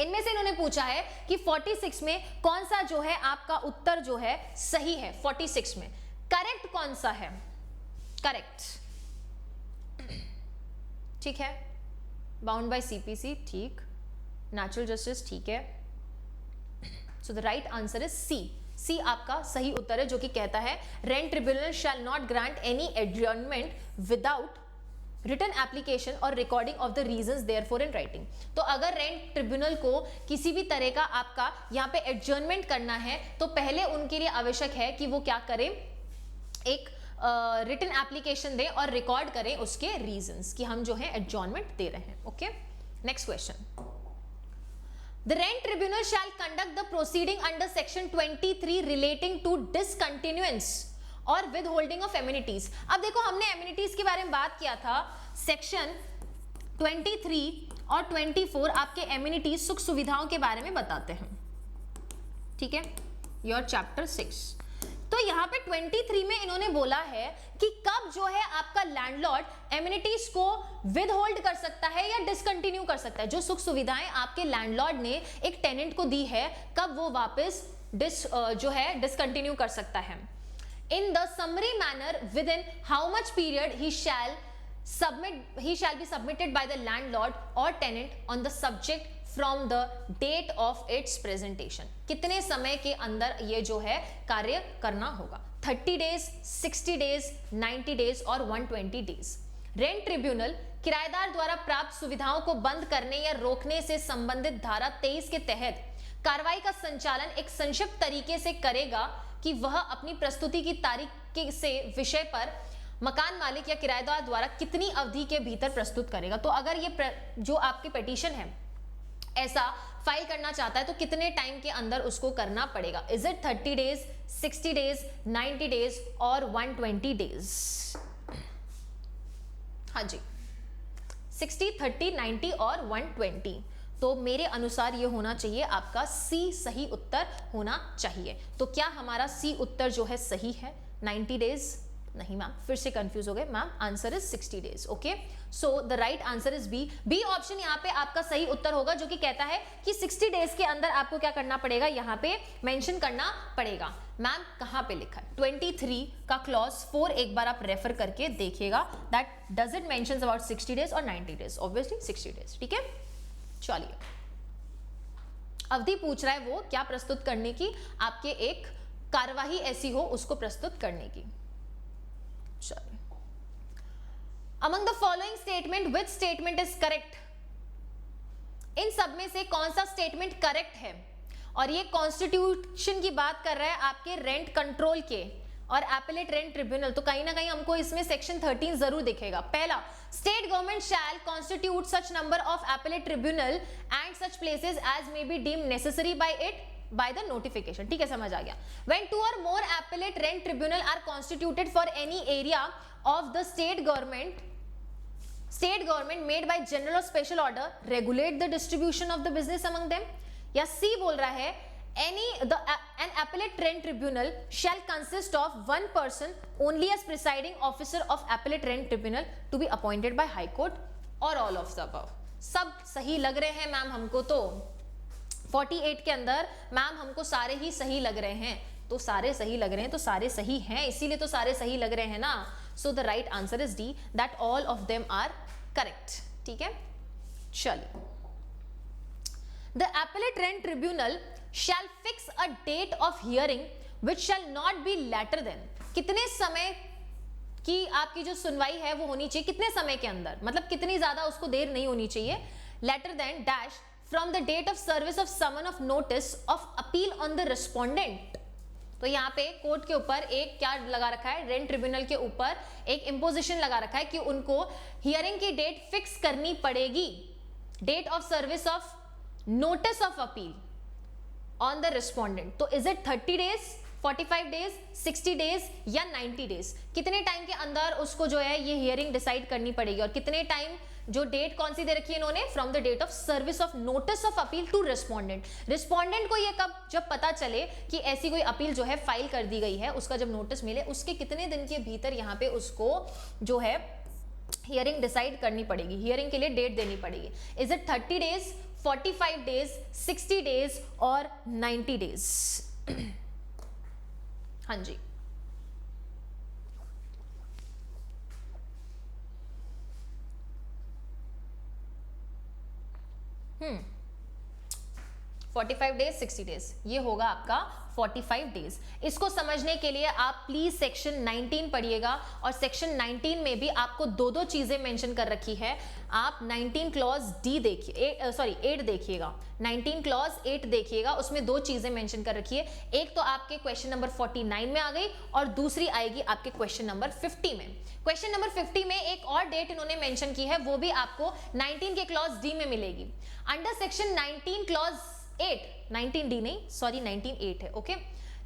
इनमें से इन्होंने पूछा है कि 46 में कौन सा जो है आपका उत्तर जो है सही है। 46 में करेक्ट कौन सा है? करेक्ट, ठीक है, बाउंड बाय सीपीसी, ठीक, नेचुरल जस्टिस, ठीक है। So the right answer is C. C आपका सही उत्तर है जो कि कहता है rent tribunal shall not grant any adjournment without written application और recording of the reasons therefor in writing. तो अगर रेंट ट्रिब्यूनल को किसी भी तरह का आपका यहाँ पे एडजर्नमेंट करना है तो पहले उनके लिए आवश्यक है कि वो क्या करें, एक रिटन एप्लीकेशन दें और रिकॉर्ड करें उसके रीजंस कि हम जो है एडजर्नमेंट दे रहे हैं। Okay, next question. The rent tribunal shall conduct the proceeding under section 23 relating to discontinuance और withholding of amenities। अब देखो हमने amenities के बारे में बात किया था, सेक्शन 23 और 24 आपके amenities सुख सुविधाओं के बारे में बताते हैं। ठीक है, योर चैप्टर 6। तो तो यहाँ पे 23 में इन्होंने बोला है कि कब जो है आपका लैंडलॉर्ड एमिनिटीज को विद होल्ड कर सकता है या डिसकंटिन्यू कर सकता है। जो सुख सुविधाएं आपके लैंडलॉर्ड ने एक टेनेंट को दी है, कब वो वापस जो है डिसकंटिन्यू कर सकता है। In the summary manner with in how much period he shall be submitted by the landlord or tenant on the subject from the date of its presentation। कितने समय के अंदर ये जो है कार्य करना होगा, 30 डेज, 60 डेज, 90 डेज और 120 डेज। रेंट ट्रिब्यूनल किराएदार द्वारा प्राप्त सुविधाओं को बंद करने या रोकने से संबंधित धारा 23 के तहत कार्रवाई का संचालन एक संक्षिप्त तरीके से करेगा कि वह अपनी प्रस्तुति की तारीख से विषय पर मकान मालिक या किराएदार द्वारा कितनी अवधि के भीतर प्रस्तुत करेगा। तो अगर ये जो आपकी पिटीशन है ऐसा फाइल करना चाहता है तो कितने टाइम के अंदर उसको करना पड़ेगा? Is it 30 days, 60 days, 90 days और 120 डेज? हाँ जी, 60, 30, 90 और 120। तो मेरे अनुसार ये होना चाहिए आपका सी सही उत्तर होना चाहिए। तो क्या हमारा सी उत्तर जो है सही है 90 डेज? नहीं मैम, फिर से कंफ्यूज हो गए ma'am, answer is 60 days. Okay, so the right answer is B. B option यहाँ पे आपका सही उत्तर होगा, जो कि कहता है कि 60 डेज के अंदर आपको क्या करना पड़ेगा, यहाँ पे मेंशन करना पड़ेगा। मैम कहाँ पे लिखा है? 23 का क्लॉज 4 एक बार आप रेफर करके देखिएगा, that does it mentions about 60 days और 90 डेज? Obviously 60 days. ठीक है, चलिए अवधि पूछ रहा है वो क्या प्रस्तुत करने की, आपके एक कार्यवाही ऐसी हो उसको प्रस्तुत करने की। चलिए, among the following statement which statement is correct? इन सब में से कौन सा स्टेटमेंट करेक्ट है? और ये कॉन्स्टिट्यूशन की बात कर रहा है आपके रेंट कंट्रोल के और एपेलेट रेंट ट्रिब्यूनल, तो कहीं ना कहीं हमको इसमें सेक्शन 13 जरूर दिखेगा। पहला, state government shall constitute such number of appellate tribunal and such places as may be deemed necessary by it by the notification। ठीक है, समझ आ गया। When 2 or more appellate rent tribunal are constituted for any area of the state government made by general or special order regulate the distribution of the business among them। या C बोल रहा है an appellate rent tribunal shall consist of one person only as presiding officer of appellate rent tribunal to be appointed by high court or all of the above। सब सही लग रहे हैं मैम हमको, तो 48 के अंदर मैम हमको सारे ही सही लग रहे हैं, तो सारे सही लग रहे हैं तो सारे सही हैं, इसीलिए तो सारे सही लग रहे हैं ना। So the right answer is D, that all of them are correct. ठीक है, चलिए, the appellate rent tribunal shall fix a date of hearing which shall not be later than. कितने समय की आपकी जो सुनवाई है वो होनी चाहिए, कितने समय के अंदर, मतलब कितनी ज्यादा उसको देर नहीं होनी चाहिए। Later than dash from the date of service of summon of notice of appeal on the respondent। तो यहाँ पे कोर्ट के ऊपर एक क्या लगा रखा है, रेंट ट्रिब्यूनल के ऊपर एक इम्पोजिशन लगा रखा है कि उनको हियरिंग की डेट फिक्स करनी पड़ेगी, date of service of notice of appeal on the respondent. तो is it 30 days, 45 days, 60 days या 90 डेज? कितने टाइम के अंदर उसको जो है ये हियरिंग डिसाइड करनी पड़ेगी, और कितने टाइम, जो डेट कौन सी दे रखी है इन्होंने, from the date of service of notice of appeal to respondent. Respondent को ये कब, जब पता चले कि ऐसी कोई अपील जो है फाइल कर दी गई है, उसका जब नोटिस मिले उसके कितने दिन के भीतर यहाँ पे उसको जो है हियरिंग डिसाइड करनी पड़ेगी, हियरिंग के लिए डेट देनी पड़ेगी। Is it 30 days, 45 days, 60 days और 90 डेज? हाँ जी, 45 डेज, 60 डेज, ये होगा आपका 45 डेज। इसको समझने के लिए आप प्लीज सेक्शन 19 पढ़िएगा, और सेक्शन 19 में भी आपको दो चीजें मेंशन कर रखी है। आप 19 क्लॉज डी देखिए, 8 देखिएगा, 19 क्लॉज 8 देखिएगा, उसमें दो चीजें मेंशन कर रखी है। एक तो आपके क्वेश्चन नंबर 49 में आ गई और दूसरी आएगी आपके क्वेश्चन नंबर 50 में। क्वेश्चन नंबर 50 में एक और डेट इन्होंने मेंशन की है, वो भी आपको 19 के क्लॉज डी में मिलेगी। अंडर सेक्शन 19 क्लॉज 8, 19D नहीं, सॉरी 19(8) है, okay.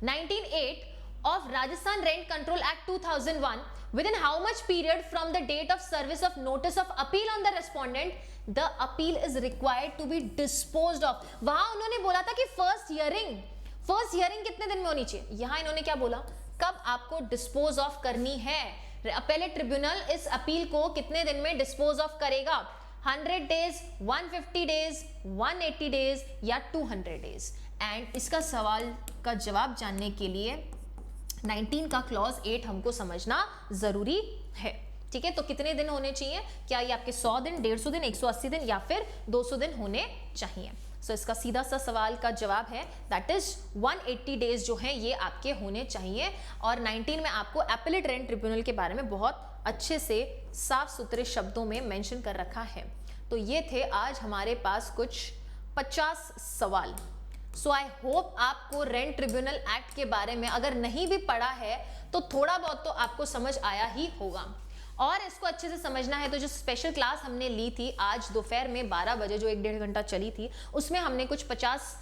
19(8) of Rajasthan Rent Control Act 2001, within how much period from the date of service of notice of appeal on the respondent the appeal is required to be disposed of। वहां उन्होंने बोला था कि फर्स्ट हियरिंग कितने दिन में होनी चाहिए, यहां इन्होंने क्या बोला, कब आपको डिस्पोज ऑफ करनी है। अपेलेट ट्रिब्यूनल इस अपील को कितने दिन में डिस्पोज ऑफ करेगा, 100 डेज, 150 डेज, 180 डेज या 200 डेज। एंड इसका सवाल का जवाब जानने के लिए 19 का क्लॉज 8 हमको समझना जरूरी है। ठीक है, तो कितने दिन होने चाहिए, क्या ये आपके 100 दिन, 150 दिन, 180 दिन या फिर 200 दिन होने चाहिए। सो इसका सीधा सा सवाल का जवाब है दैट इज 180 डेज जो है ये आपके होने चाहिए। और 19 में आपको एपेलेट रेंट ट्रिब्यूनल के बारे में बहुत अच्छे से साफ सुथरे शब्दों में मेंशन कर रखा है। तो ये थे आज हमारे पास कुछ 50 सवाल। सो आई होप आपको रेंट ट्रिब्यूनल एक्ट के बारे में अगर नहीं भी पढ़ा है तो थोड़ा बहुत तो आपको समझ आया ही होगा। और इसको अच्छे से समझना है तो जो स्पेशल क्लास हमने ली थी आज दोपहर में 12 बजे जो 1-1.5 घंटा चली थी, उसमें हमने कुछ 50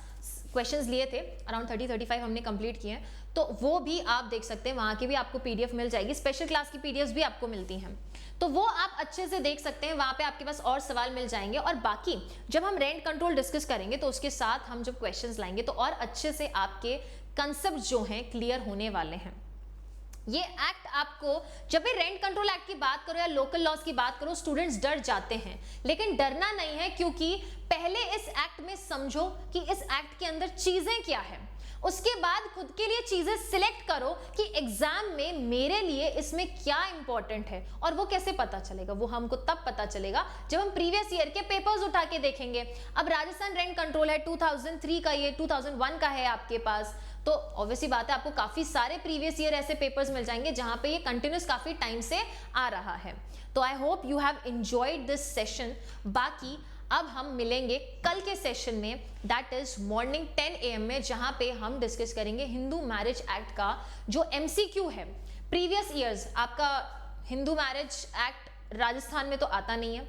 क्वेश्चंस लिए थे, अराउंड 30-35 हमने कंप्लीट किए हैं। तो वो भी आप देख सकते हैं, वहाँ की भी आपको पीडीएफ मिल जाएगी, स्पेशल क्लास की पीडीएफ भी आपको मिलती हैं, तो वो आप अच्छे से देख सकते हैं। वहाँ पे आपके पास और सवाल मिल जाएंगे। और बाकी जब हम रेंट कंट्रोल डिस्कस करेंगे तो उसके साथ हम जब क्वेश्चंस लाएंगे तो और अच्छे से आपके कंसेप्ट जो हैं क्लियर होने वाले हैं। ये एक्ट आपको, जब भी रेंट कंट्रोल एक्ट की बात करो या लोकल लॉज की बात करो, स्टूडेंट्स डर जाते हैं, लेकिन डरना नहीं है, क्योंकि पहले इस एक्ट में समझो कि इस एक्ट के अंदर चीजें क्या है, उसके बाद खुद के लिए चीजें सिलेक्ट करो कि एग्जाम में मेरे लिए इसमें क्या इंपॉर्टेंट है। और वो कैसे पता चलेगा, वो हमको तब पता चलेगा जब हम प्रीवियस ईयर के पेपर्स उठा के देखेंगे। अब राजस्थान रेंट कंट्रोल है 2003 का, ये 2001 का है आपके पास, तो ऑब्वियसली बात है आपको काफी सारे प्रीवियस ईयर ऐसे पेपर्स मिल जाएंगे जहां पे ये कंटिन्यूस काफी टाइम से आ रहा है। तो आई hope you have enjoyed this session. बाकी अब हम मिलेंगे कल के सेशन में, दैट इज मॉर्निंग 10 AM में, जहां पे हम डिस्कस करेंगे हिंदू मैरिज एक्ट का जो MCQ है। प्रीवियस ईयर्स आपका हिंदू मैरिज एक्ट राजस्थान में तो आता नहीं है,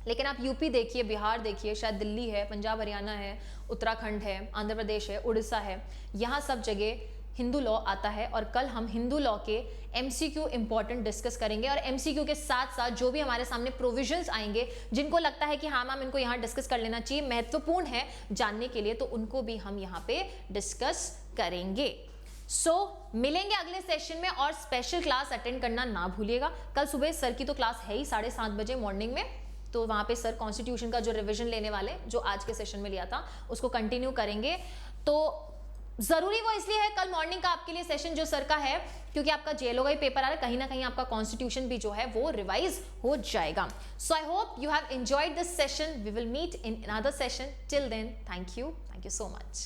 लेकिन आप यूपी देखिए, बिहार देखिए, शायद दिल्ली है, पंजाब हरियाणा है, उत्तराखंड है, आंध्र प्रदेश है, उड़ीसा है, यहाँ सब जगह हिंदू लॉ आता है। और कल हम हिंदू लॉ के MCQ इंपॉर्टेंट डिस्कस करेंगे। और MCQ के साथ साथ जो भी हमारे सामने प्रोविजंस आएंगे जिनको लगता है कि हाँ मैम इनको यहाँ डिस्कस कर लेना चाहिए, महत्वपूर्ण है जानने के लिए, तो उनको भी हम यहाँ पे डिस्कस करेंगे। मिलेंगे अगले सेशन में। और स्पेशल क्लास अटेंड करना ना भूलिएगा। कल सुबह सर की तो क्लास है ही 7:30 बजे मॉर्निंग में, तो वहाँ पे सर कॉन्स्टिट्यूशन का जो रिवीजन लेने वाले जो आज के सेशन में लिया था उसको कंटिन्यू करेंगे। तो जरूरी वो इसलिए है कल मॉर्निंग का आपके लिए सेशन जो सर का है, क्योंकि आपका जेएलओ का ही पेपर आ रहा है, कहीं ना कहीं आपका कॉन्स्टिट्यूशन भी जो है वो रिवाइज हो जाएगा। So I hope you have enjoyed this session. We will meet in another session. Till then, thank you so much.